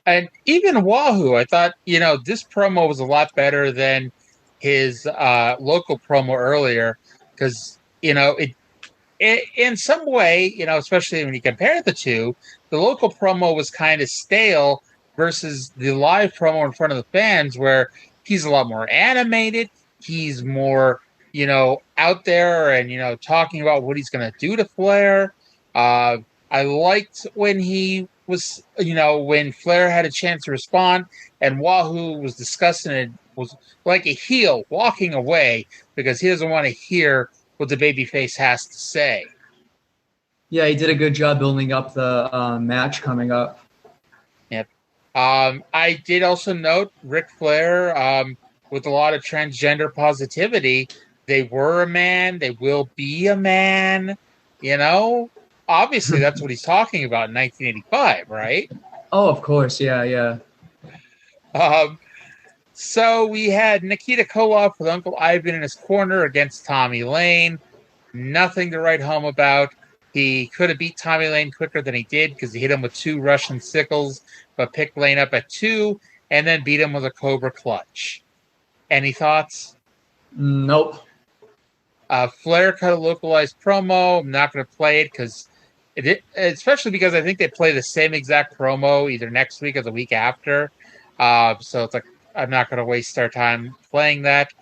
Speaker 1: And even Wahoo, I thought, this promo was a lot better than his local promo earlier, because, it in some way, especially when you compare the two, the local promo was kind of stale versus the live promo in front of the fans, where he's a lot more animated. He's more, out there and, talking about what he's going to do to Flair. I liked when he was, when Flair had a chance to respond and Wahoo was discussing it, was like a heel walking away because he doesn't want to hear what the babyface has to say.
Speaker 2: Yeah, he did a good job building up the match coming up.
Speaker 1: Yep. I did also note Ric Flair, with a lot of transgender positivity. They were a man. They will be a man. Obviously that's what he's talking about in 1985, right?
Speaker 2: Oh, of course. Yeah.
Speaker 1: So we had Nikita Koloff with Uncle Ivan in his corner against Tommy Lane. Nothing to write home about. He could have beat Tommy Lane quicker than he did because he hit him with 2 Russian sickles, but picked Lane up at 2 and then beat him with a Cobra Clutch. Any thoughts?
Speaker 2: Nope.
Speaker 1: Flair cut a localized promo. I'm not going to play it because especially because I think they play the same exact promo either next week or the week after. So it's like I'm not going to waste our time playing that.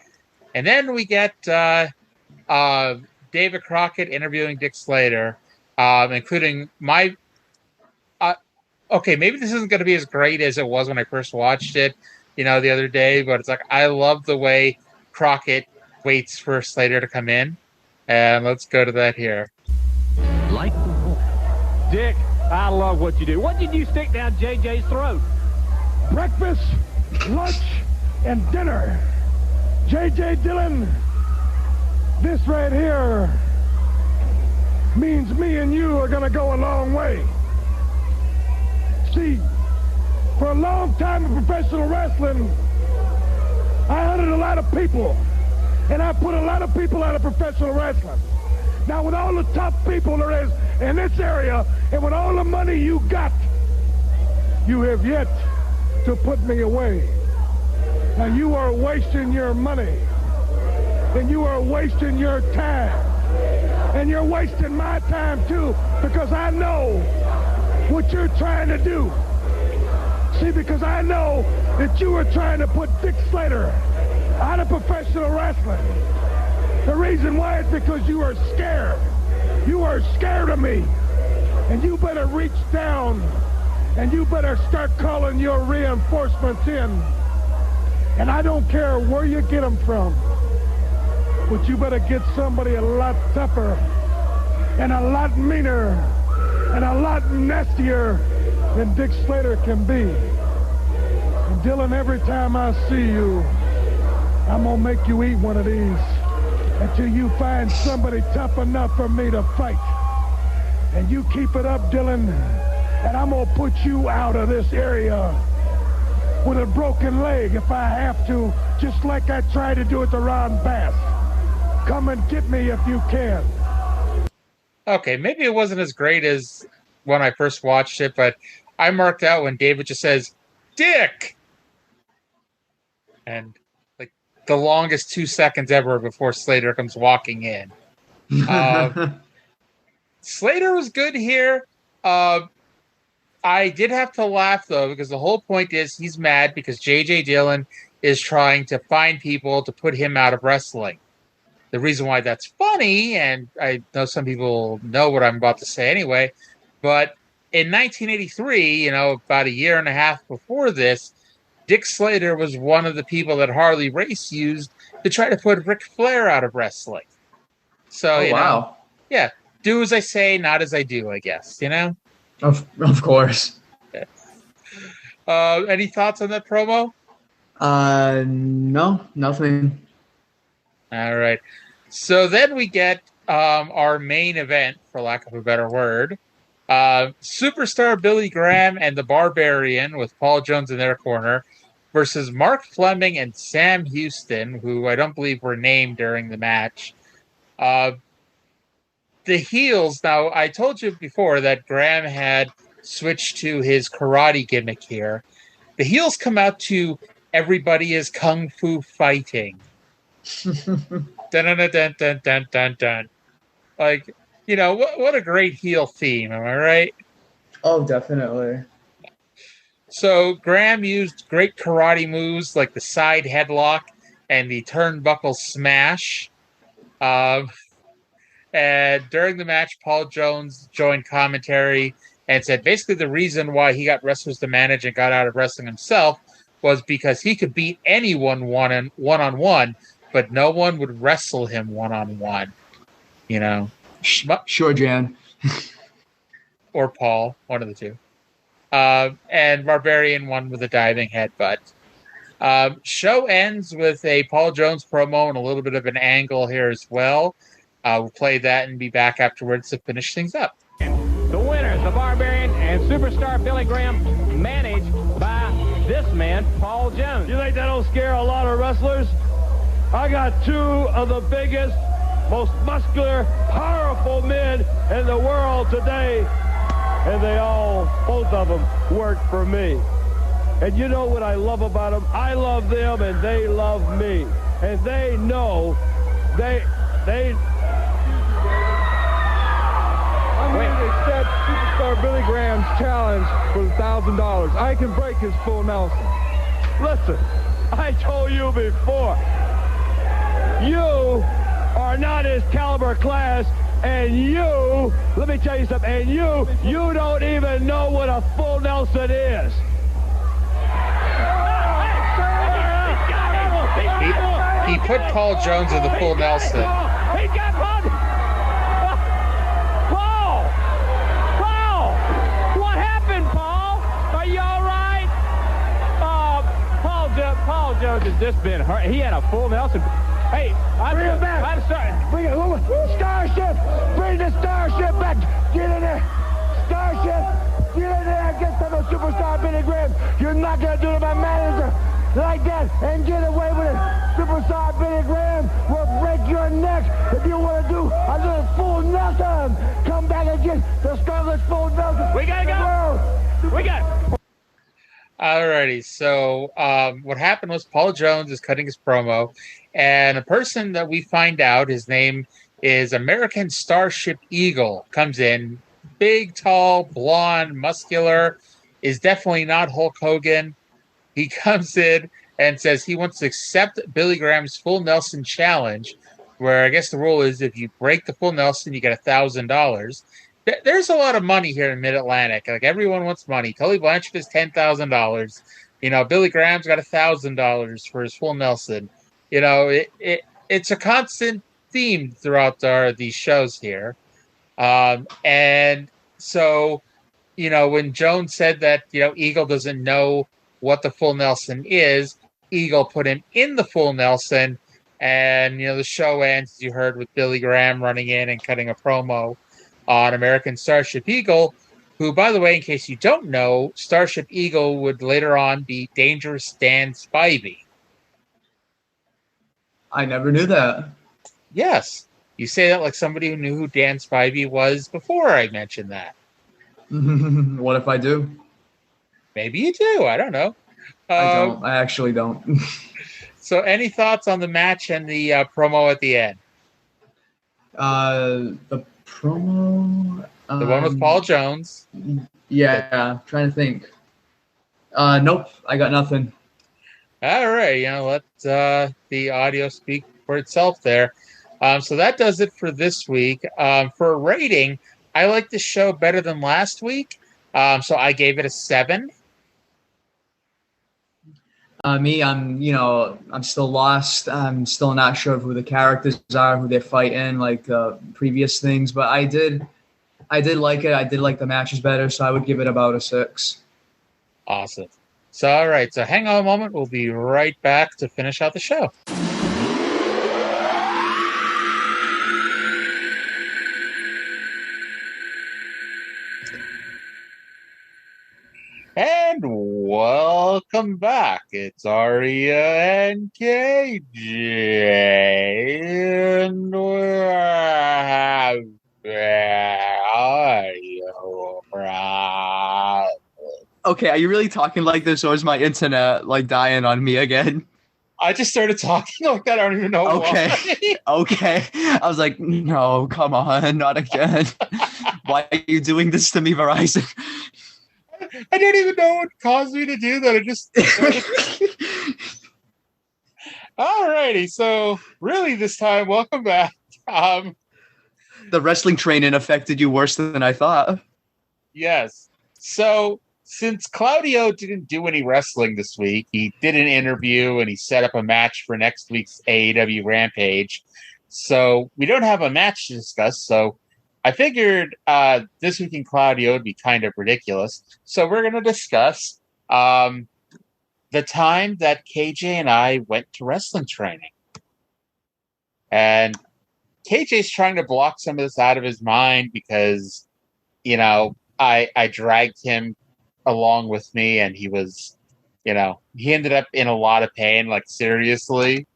Speaker 1: And then we get David Crockett interviewing Dick Slater, including my. Okay, maybe this isn't going to be as great as it was when I first watched it, the other day. But it's like I love the way Crockett waits for Slater to come in, and let's go to that here.
Speaker 3: Dick, I love what you do. What did you stick down JJ's throat?
Speaker 4: Breakfast, lunch, and dinner. J.J. Dillon, this right here means me and you are going to go a long way. See, for a long time in professional wrestling, I hunted a lot of people, and I put a lot of people out of professional wrestling. Now, with all the top people there is in this area, and with all the money you got, you have yet to put me away. Now, you are wasting your money, and you are wasting your time, and you're wasting my time, too, because I know what you're trying to do. See, because I know that you are trying to put Dick Slater out of professional wrestling. The reason why is because you are scared. You are scared of me. And you better reach down and you better start calling your reinforcements in. And I don't care where you get them from, but you better get somebody a lot tougher and a lot meaner and a lot nastier than Dick Slater can be. And Dylan, every time I see you, I'm gonna make you eat one of these until you find somebody tough enough for me to fight. And you keep it up, Dylan, and I'm gonna put you out of this area with a broken leg if I have to, just like I tried to do it to Ron Bass. Come and get me if you can.
Speaker 1: Okay, maybe it wasn't as great as when I first watched it, but I marked out when David just says, Dick! And like the longest 2 seconds ever before Slater comes walking in. Slater was good here. I did have to laugh, though, because the whole point is he's mad because J.J. Dillon is trying to find people to put him out of wrestling. The reason why that's funny, and I know some people know what I'm about to say anyway, but in 1983, about a year and a half before this, Dick Slater was one of the people that Harley Race used to try to put Ric Flair out of wrestling. So, you know, yeah, do as I say, not as I do, I guess, you know?
Speaker 2: Of course.
Speaker 1: Any thoughts on that promo?
Speaker 2: No, nothing.
Speaker 1: All right. So then we get our main event, for lack of a better word. Superstar Billy Graham and the Barbarian, with Paul Jones in their corner, versus Mark Fleming and Sam Houston, who I don't believe were named during the match. The heels, now, I told you before that Graham had switched to his karate gimmick here. The heels come out to "Everybody is Kung Fu Fighting." Dun, dun, dun, dun, dun, dun, dun. Like, you know, what a great heel theme, am I right?
Speaker 2: Oh, definitely.
Speaker 1: So Graham used great karate moves like the side headlock and the turnbuckle smash. And during the match, Paul Jones joined commentary and said basically the reason why he got wrestlers to manage and got out of wrestling himself was because he could beat anyone one-on-one, but no one would wrestle him one-on-one. You know?
Speaker 2: Sure, Jan.
Speaker 1: Or Paul, one of the two. And Barbarian won with a diving headbutt. Show ends with a Paul Jones promo and a little bit of an angle here as well. We'll play that and be back afterwards to finish things up.
Speaker 3: The winners, the Barbarian and Superstar Billy Graham, managed by this man, Paul Jones.
Speaker 6: You think that don't scare a lot of wrestlers? I got two of the biggest, most muscular, powerful men in the world today, and they all, both of them, work for me. And you know what I love about them? I love them and they love me. And they know I'm going to accept Superstar Billy Graham's challenge for $1,000. I can break his full Nelson. Listen, I told you before, you are not his caliber class, and you, let me tell you something, and you don't even know what a full Nelson is.
Speaker 1: He put Paul Jones in the full Nelson.
Speaker 3: He got Paul! What happened, Paul? Are you all right? Paul Jones has just been hurt. He had a full Nelson. Hey,
Speaker 4: Bring him back.
Speaker 3: I'm sorry.
Speaker 4: Bring it. Starship. Bring the Starship back. Get in there. Starship. Get in there against the Superstar Billy Graham. You're not going to do it to my manager like that and get away with it. Superstar Billy Graham will break your neck if you want to do a little full Nelson. Come back and get the strongest full Nelson.
Speaker 3: We got to go. We got it.
Speaker 1: Alrighty, so what happened was Paul Jones is cutting his promo, and a person that we find out, his name is American Starship Eagle, comes in, big, tall, blonde, muscular, is definitely not Hulk Hogan. He comes in and says he wants to accept Billy Graham's full Nelson challenge, where I guess the rule is if you break the full Nelson, you get $1,000. There's a lot of money here in Mid-Atlantic. Like, everyone wants money. Tully Blanchard is $10,000. You know, Billy Graham's got $1,000 for his full Nelson. You know, it's a constant theme throughout these shows here. And so, you know, when Jones said that, you know, Eagle doesn't know what the full Nelson is, Eagle put him in the full Nelson. And, you know, the show ends, as you heard, with Billy Graham running in and cutting a promo on American Starship Eagle, who, by the way, in case you don't know, Starship Eagle would later on be Dangerous Dan Spivey.
Speaker 2: I never knew that.
Speaker 1: Yes. You say that like somebody who knew who Dan Spivey was before I mentioned that.
Speaker 2: What if I do?
Speaker 1: Maybe you do. I don't know.
Speaker 2: I don't. I actually don't.
Speaker 1: So any thoughts on the match and the promo at the end?
Speaker 2: The promo?
Speaker 1: The one with Paul Jones.
Speaker 2: Yeah, trying to think. Nope, I got nothing.
Speaker 1: All right, you know, let the audio speak for itself there. So that does it for this week. For a rating, I like this show better than last week, so I gave it a 7.
Speaker 2: I'm still lost. I'm still not sure of who the characters are, who they're fighting, like previous things. But I did like it. I did like the matches better, so I would give it about a 6.
Speaker 1: Awesome. So, all right. So hang on a moment. We'll be right back to finish out the show. And welcome back. It's Aria and KJ. And we're
Speaker 2: Okay, are you really talking like this, or is my internet like dying on me again?
Speaker 1: I just started talking like that. I don't even know why.
Speaker 2: Okay. I was like, no, come on, not again. Why are you doing this to me, Verizon?
Speaker 1: I don't even know what caused me to do that. I just. Alrighty, so really this time, welcome back.
Speaker 2: The wrestling training affected you worse than I thought.
Speaker 1: Yes. So since Claudio didn't do any wrestling this week, he did an interview and he set up a match for next week's AEW Rampage. So we don't have a match to discuss. So I figured this week in Claudio would be kind of ridiculous. So we're going to discuss the time that KJ and I went to wrestling training. And KJ's trying to block some of this out of his mind because, you know, I dragged him along with me and he was, you know, he ended up in a lot of pain, like seriously.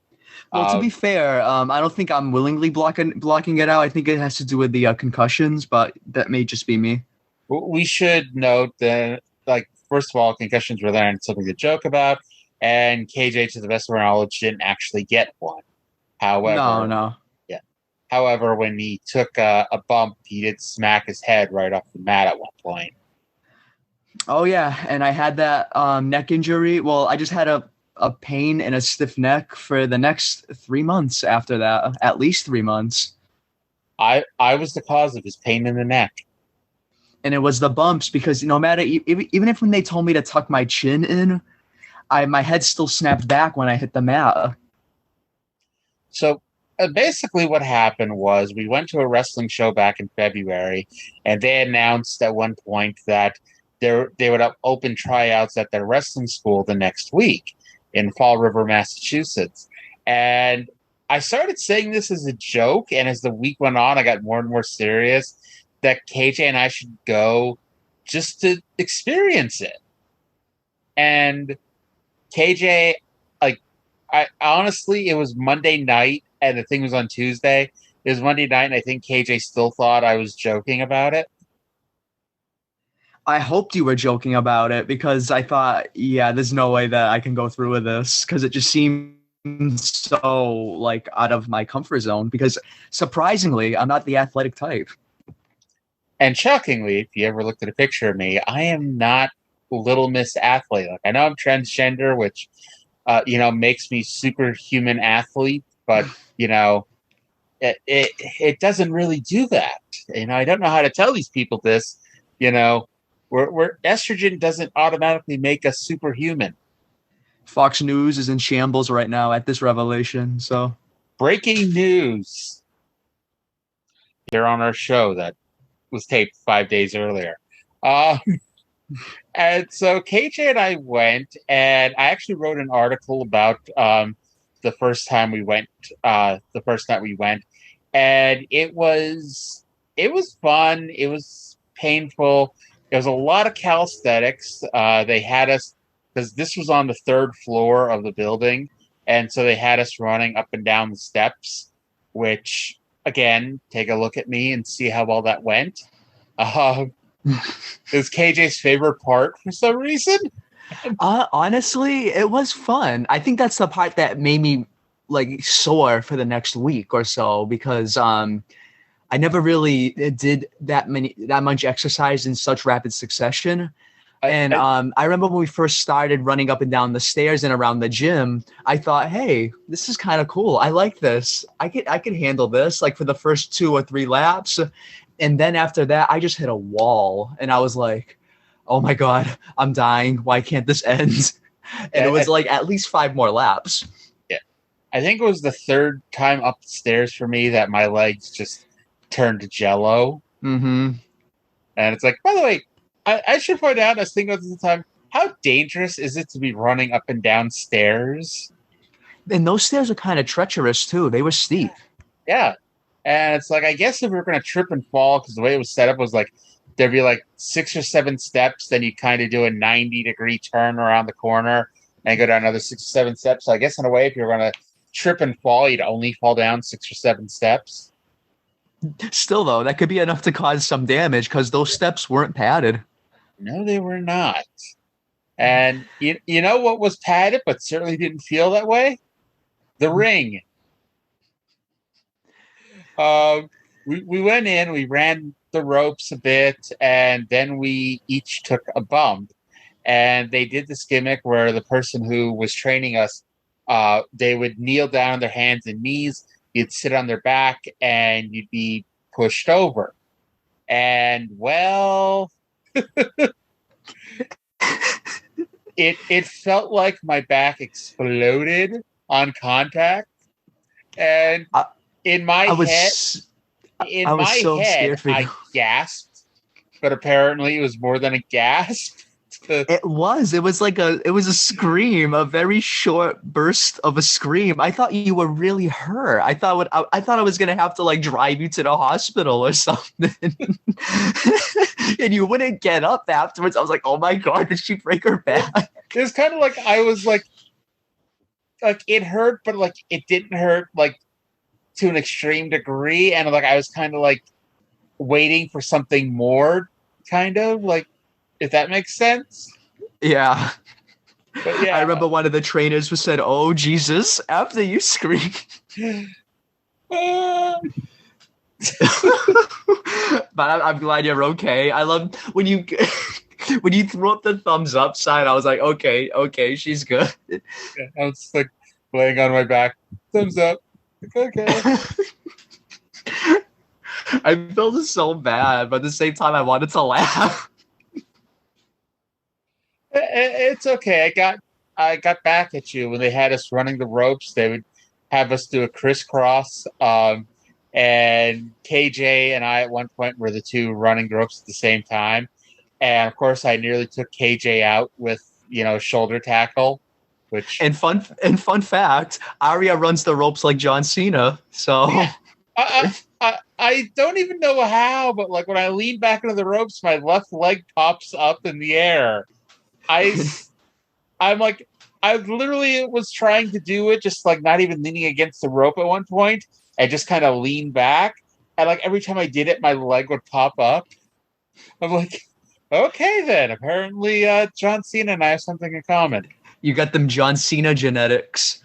Speaker 2: Well, to be fair, I don't think I'm willingly blocking it out. I think it has to do with the concussions, but that may just be me.
Speaker 1: We should note that, like, first of all, concussions were there and something to joke about, and KJ, to the best of our knowledge, didn't actually get one. However,
Speaker 2: no.
Speaker 1: Yeah. However, when he took a bump, he did smack his head right off the mat at one point.
Speaker 2: Oh, yeah, and I had that neck injury. Well, I just had a pain and a stiff neck for the next 3 months after that, at least 3 months.
Speaker 1: I was the cause of his pain in the neck.
Speaker 2: And it was the bumps because no matter, even if when they told me to tuck my chin in, my head still snapped back when I hit the mat.
Speaker 1: So basically what happened was we went to a wrestling show back in February, and they announced at one point that they would open tryouts at their wrestling school the next week in Fall River, Massachusetts. And I started saying this as a joke, and as the week went on, I got more and more serious that KJ and I should go just to experience it. And KJ, like, I honestly, it was Monday night, and the thing was on Tuesday. It was Monday night, and I think KJ still thought I was joking about it.
Speaker 2: I hoped you were joking about it because I thought, yeah, there's no way that I can go through with this because it just seemed so like out of my comfort zone because surprisingly, I'm not the athletic type.
Speaker 1: And shockingly, if you ever looked at a picture of me, I am not Little Miss Athlete. Like, I know I'm transgender, which, makes me superhuman athlete, but, it doesn't really do that. I don't know how to tell these people this, where estrogen doesn't automatically make us superhuman.
Speaker 2: Fox News is in shambles right now at this revelation. So,
Speaker 1: breaking news here on our show that was taped 5 days earlier. And so KJ and I went, and I actually wrote an article about the first time we went, the first night we went, and it was fun. It was painful. There was a lot of calisthenics. They had us, because this was on the third floor of the building, and so they had us running up and down the steps, which, again, take a look at me and see how well that went. It was KJ's favorite part for some reason.
Speaker 2: Honestly, it was fun. I think that's the part that made me like sore for the next week or so because I never really did that much exercise in such rapid succession. I remember when we first started running up and down the stairs and around the gym, I thought, hey, this is kind of cool. I like this. I could handle this like for the first 2 or 3 laps. And then after that, I just hit a wall and I was like, oh my God, I'm dying. Why can't this end? And it was like at least 5 more laps.
Speaker 1: Yeah. I think it was the third time up the stairs for me that my legs just turned to jello.
Speaker 2: Mm-hmm.
Speaker 1: And it's like, by the way, I should point out, I was thinking about this at the time, how dangerous is it to be running up and down stairs?
Speaker 2: And those stairs are kind of treacherous, too. They were steep.
Speaker 1: Yeah. And it's like, I guess if we were going to trip and fall, because the way it was set up was like, there'd be like 6 or 7 steps, then you kind of do a 90-degree turn around the corner and go down another 6 or 7 steps. So I guess in a way, if you're going to trip and fall, you'd only fall down 6 or 7 steps.
Speaker 2: Still, though, that could be enough to cause some damage because those steps weren't padded.
Speaker 1: No, they were not. And you know what was padded but certainly didn't feel that way? The ring. We went in, we ran the ropes a bit, and then we each took a bump. And they did this gimmick where the person who was training us, they would kneel down on their hands and knees, you'd sit on their back, and you'd be pushed over. And, well... It felt like my back exploded on contact, and in my head, I gasped, but apparently it was more than a gasp.
Speaker 2: It was a scream, a very short burst of a scream. I thought you were really hurt. I thought I was gonna have to like drive you to the hospital or something. And you wouldn't get up afterwards. I was like, oh my God, did she break her back?
Speaker 1: It was kind of like I was like it hurt, but like it didn't hurt like to an extreme degree, and like I was kind of like waiting for something more, kind of like, if that makes sense.
Speaker 2: Yeah.
Speaker 1: But yeah,
Speaker 2: I remember one of the trainers was said, "Oh Jesus!" after you screamed. But I'm glad you're okay. I love when you threw up the thumbs up sign. I was like, okay, she's good.
Speaker 1: Yeah, I was like laying on my back, thumbs up. Okay.
Speaker 2: I felt so bad, but at the same time, I wanted to laugh.
Speaker 1: It's okay. I got back at you when they had us running the ropes. They would have us do a crisscross. And KJ and I at one point were the two running the ropes at the same time. And of course, I nearly took KJ out with shoulder tackle. Which
Speaker 2: and fun fact, Arya runs the ropes like John Cena. So
Speaker 1: yeah. I don't even know how, but like when I lean back into the ropes, my left leg pops up in the air. I'm like, I literally was trying to do it, just like not even leaning against the rope at one point. I just kind of leaned back, and like every time I did it, my leg would pop up. I'm like, okay, then apparently John Cena and I have something in common.
Speaker 2: You got them John Cena genetics.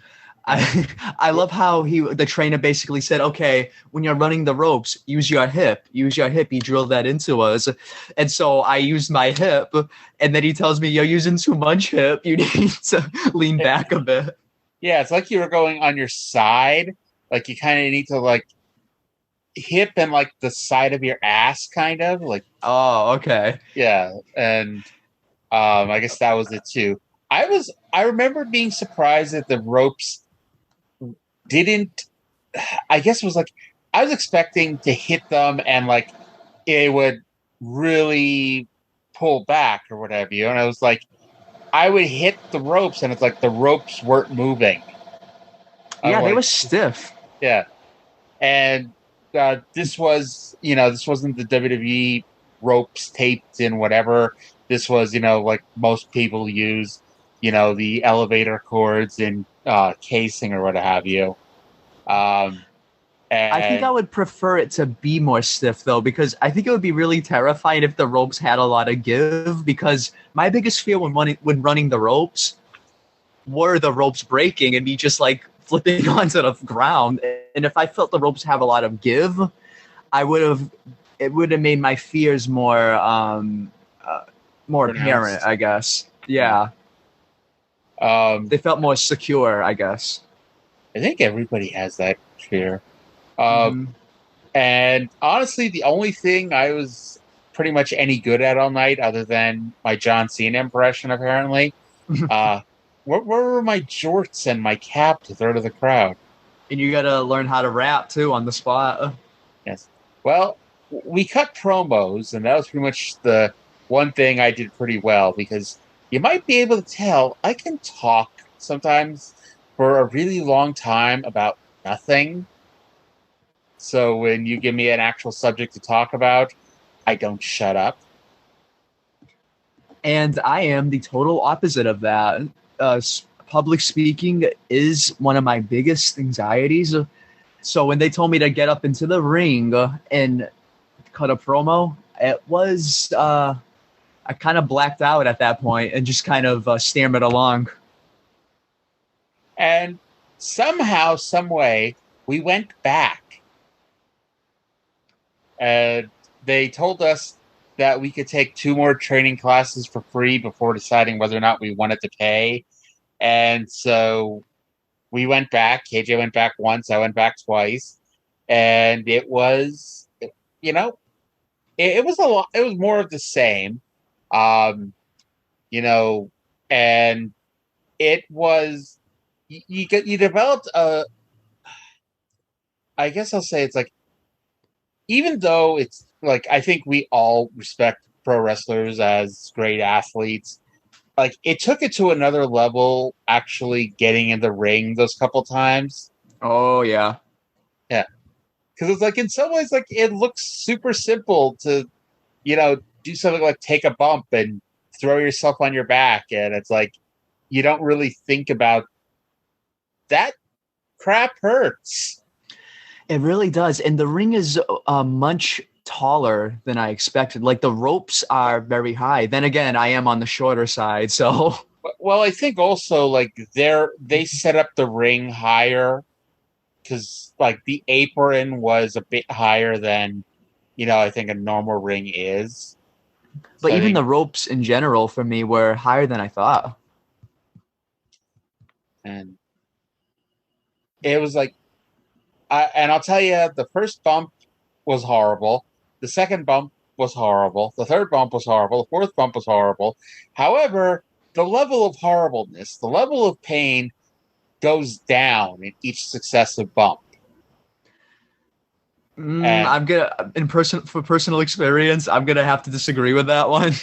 Speaker 2: I love how the trainer basically said, okay, when you're running the ropes, use your hip. He drilled that into us. And so I used my hip, and then he tells me, you're using too much hip. You need to lean back a bit.
Speaker 1: Yeah, it's like you were going on your side. Like you kind of need to like hip and like the side of your ass, kind of like.
Speaker 2: Oh, okay.
Speaker 1: Yeah, and I guess that was it too. I remember being surprised that the ropes didn't. I guess it was like I was expecting to hit them and like it would really pull back or whatever, and I was like, I would hit the ropes and it's like the ropes weren't moving.
Speaker 2: Yeah, they were stiff.
Speaker 1: Yeah, and this wasn't the WWE ropes taped in whatever. This was, like most people use, the elevator cords and casing or what have you. And
Speaker 2: I think I would prefer it to be more stiff, though, because I think it would be really terrifying if the ropes had a lot of give, because my biggest fear when running the ropes were the ropes breaking and me just, like, flipping onto the ground. And if I felt the ropes have a lot of give, it would have made my fears more apparent, I guess. Yeah. They felt more secure, I guess.
Speaker 1: I think everybody has that fear. And honestly, the only thing I was pretty much any good at all night, other than my John Cena impression, apparently, where were my jorts and my cap to throw to the crowd?
Speaker 2: And you got to learn how to rap, too, on the spot.
Speaker 1: Yes. Well, we cut promos, and that was pretty much the one thing I did pretty well, because you might be able to tell I can talk sometimes for a really long time about nothing. So when you give me an actual subject to talk about, I don't shut up.
Speaker 2: And I am the total opposite of that. Public speaking is one of my biggest anxieties. So when they told me to get up into the ring and cut a promo, it was, I kind of blacked out at that point and just kind of stammered along.
Speaker 1: And somehow, some way, we went back. And they told us that we could take 2 more training classes for free before deciding whether or not we wanted to pay. And so we went back. KJ went back once. I went back twice. And it was, you know, it was a lot. It was more of the same, you know, and it was, you developed a, I guess I'll say it's like, even though it's like, I think we all respect pro wrestlers as great athletes, like it took it to another level actually getting in the ring those couple times.
Speaker 2: Oh, yeah.
Speaker 1: Yeah. Because it's like, in some ways, like it looks super simple to, you know, do something like take a bump and throw yourself on your back. And it's like, you don't really think about that crap hurts.
Speaker 2: It really does. And the ring is much taller than I expected. Like the ropes are very high. Then again, I am on the shorter side. So,
Speaker 1: well, I think also like they set up the ring higher because like the apron was a bit higher than, you know, I think a normal ring is.
Speaker 2: But so even the ropes in general for me were higher than I thought.
Speaker 1: And it was like, and I'll tell you, the first bump was horrible. The second bump was horrible. The third bump was horrible. The fourth bump was horrible. However, the level of horribleness, the level of pain goes down in each successive bump.
Speaker 2: I'm gonna, for personal experience, I'm gonna have to disagree with that one.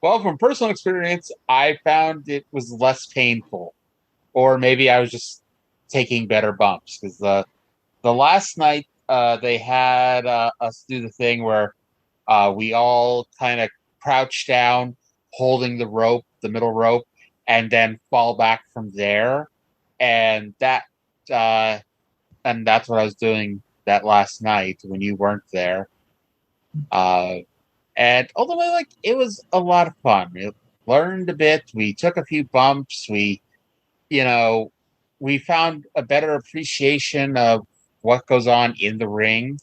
Speaker 1: Well, from personal experience, I found it was less painful, or maybe I was just taking better bumps, because the last night they had us do the thing where we all kind of crouch down holding the rope, the middle rope, and then fall back from there, and that's what I was doing that last night when you weren't there, and ultimately, like, it was a lot of fun. We learned a bit, we took a few bumps, we found a better appreciation of what goes on in the ring.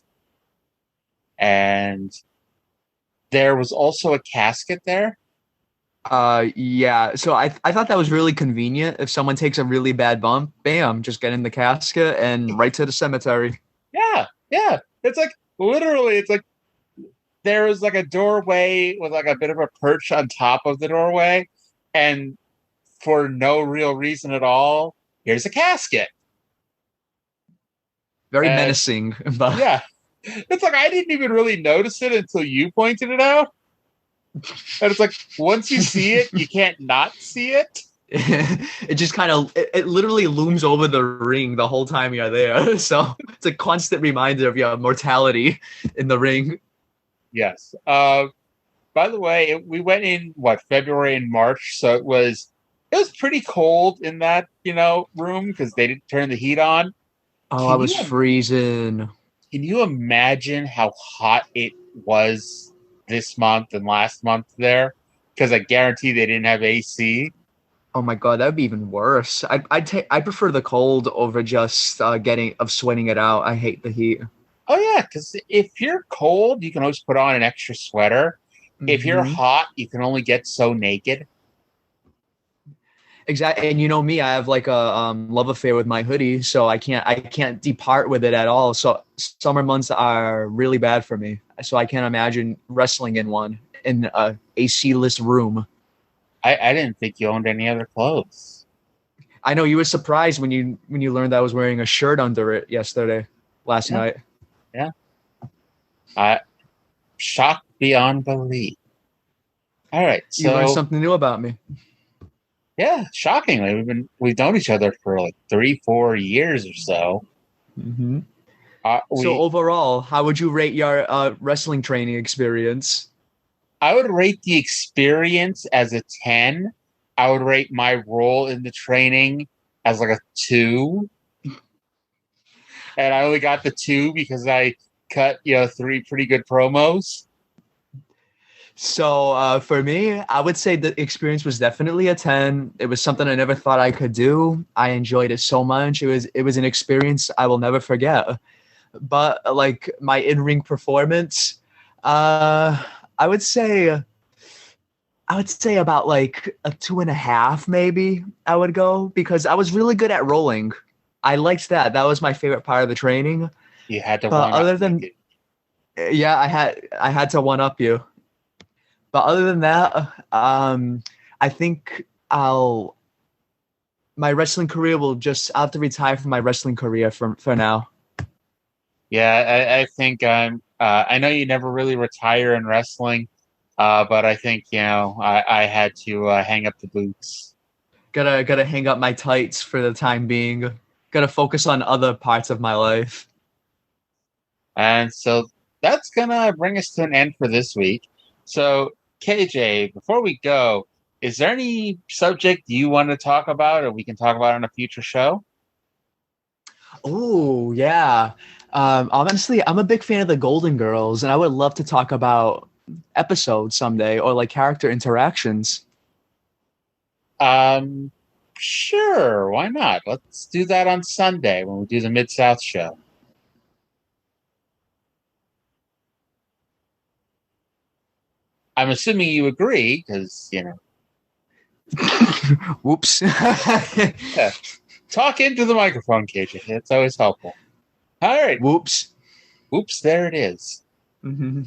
Speaker 1: And there was also a casket there.
Speaker 2: Yeah. So I thought that was really convenient. If someone takes a really bad bump, bam, just get in the casket and right to the cemetery.
Speaker 1: Yeah. Yeah. It's like, literally, it's like, there was like a doorway with like a bit of a perch on top of the doorway. And for no real reason at all, here's a casket.
Speaker 2: Very menacing. But
Speaker 1: yeah. It's like, I didn't even really notice it until you pointed it out. And it's like, once you see it, you can't not see it.
Speaker 2: It just kind of, it literally looms over the ring the whole time you're there. So it's a constant reminder of your mortality in the ring.
Speaker 1: Yes. By the way, we went in, February and March. So it was pretty cold in that, room because they didn't turn the heat on.
Speaker 2: Oh, I was freezing.
Speaker 1: Can you imagine how hot it was this month and last month there? Because I guarantee they didn't have AC.
Speaker 2: Oh my God, that would be even worse. I prefer the cold over just sweating it out. I hate the heat.
Speaker 1: Oh yeah, because if you're cold, you can always put on an extra sweater. Mm-hmm. If you're hot, you can only get so naked.
Speaker 2: Exactly, and you know me, I have like a love affair with my hoodie, so I can't depart with it at all. So summer months are really bad for me. So I can't imagine wrestling in a AC-less room.
Speaker 1: I didn't think you owned any other clothes.
Speaker 2: I know you were surprised when you learned I was wearing a shirt under it last night.
Speaker 1: Yeah. Shocked beyond belief. All right, so
Speaker 2: you learned something new about me.
Speaker 1: Yeah, shockingly, we've known each other for like 3-4 years or so.
Speaker 2: Mm-hmm. So overall, how would you rate your wrestling training experience?
Speaker 1: I would rate the experience as a 10. I would rate my role in the training as like a 2. And I only got the 2 because I cut 3 pretty good promos.
Speaker 2: So for me, I would say the experience was definitely a 10. It was something I never thought I could do. I enjoyed it so much. It was an experience I will never forget. But like my in-ring performance, I would say about like a 2.5 maybe. I would go because I was really good at rolling. I liked that. That was my favorite part of the training.
Speaker 1: You had to.
Speaker 2: But other than, yeah, I had to one up you. But other than that, I think my wrestling career I'll have to retire from my wrestling career for now.
Speaker 1: Yeah, I think I know you never really retire in wrestling, but I think I had to hang up the boots.
Speaker 2: Gotta hang up my tights for the time being. Gotta focus on other parts of my life.
Speaker 1: And so that's gonna bring us to an end for this week. So KJ, before we go, is there any subject you want to talk about, or we can talk about on a future show?
Speaker 2: Oh yeah. Honestly, I'm a big fan of the Golden Girls, and I would love to talk about episodes someday or like character interactions.
Speaker 1: Sure, why not? Let's do that on Sunday when we do the Mid-South show. I'm assuming you agree, because,
Speaker 2: Whoops.
Speaker 1: Yeah. Talk into the microphone, KJ. It's always helpful. All right.
Speaker 2: Whoops.
Speaker 1: Whoops, there it is.
Speaker 2: Mm-hmm.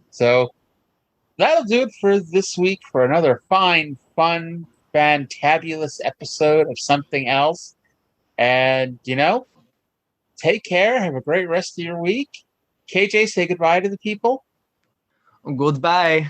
Speaker 1: So that'll do it for this week for another fine, fun, fantabulous episode of Something Else. And, take care. Have a great rest of your week. KJ, say goodbye to the people.
Speaker 2: Goodbye.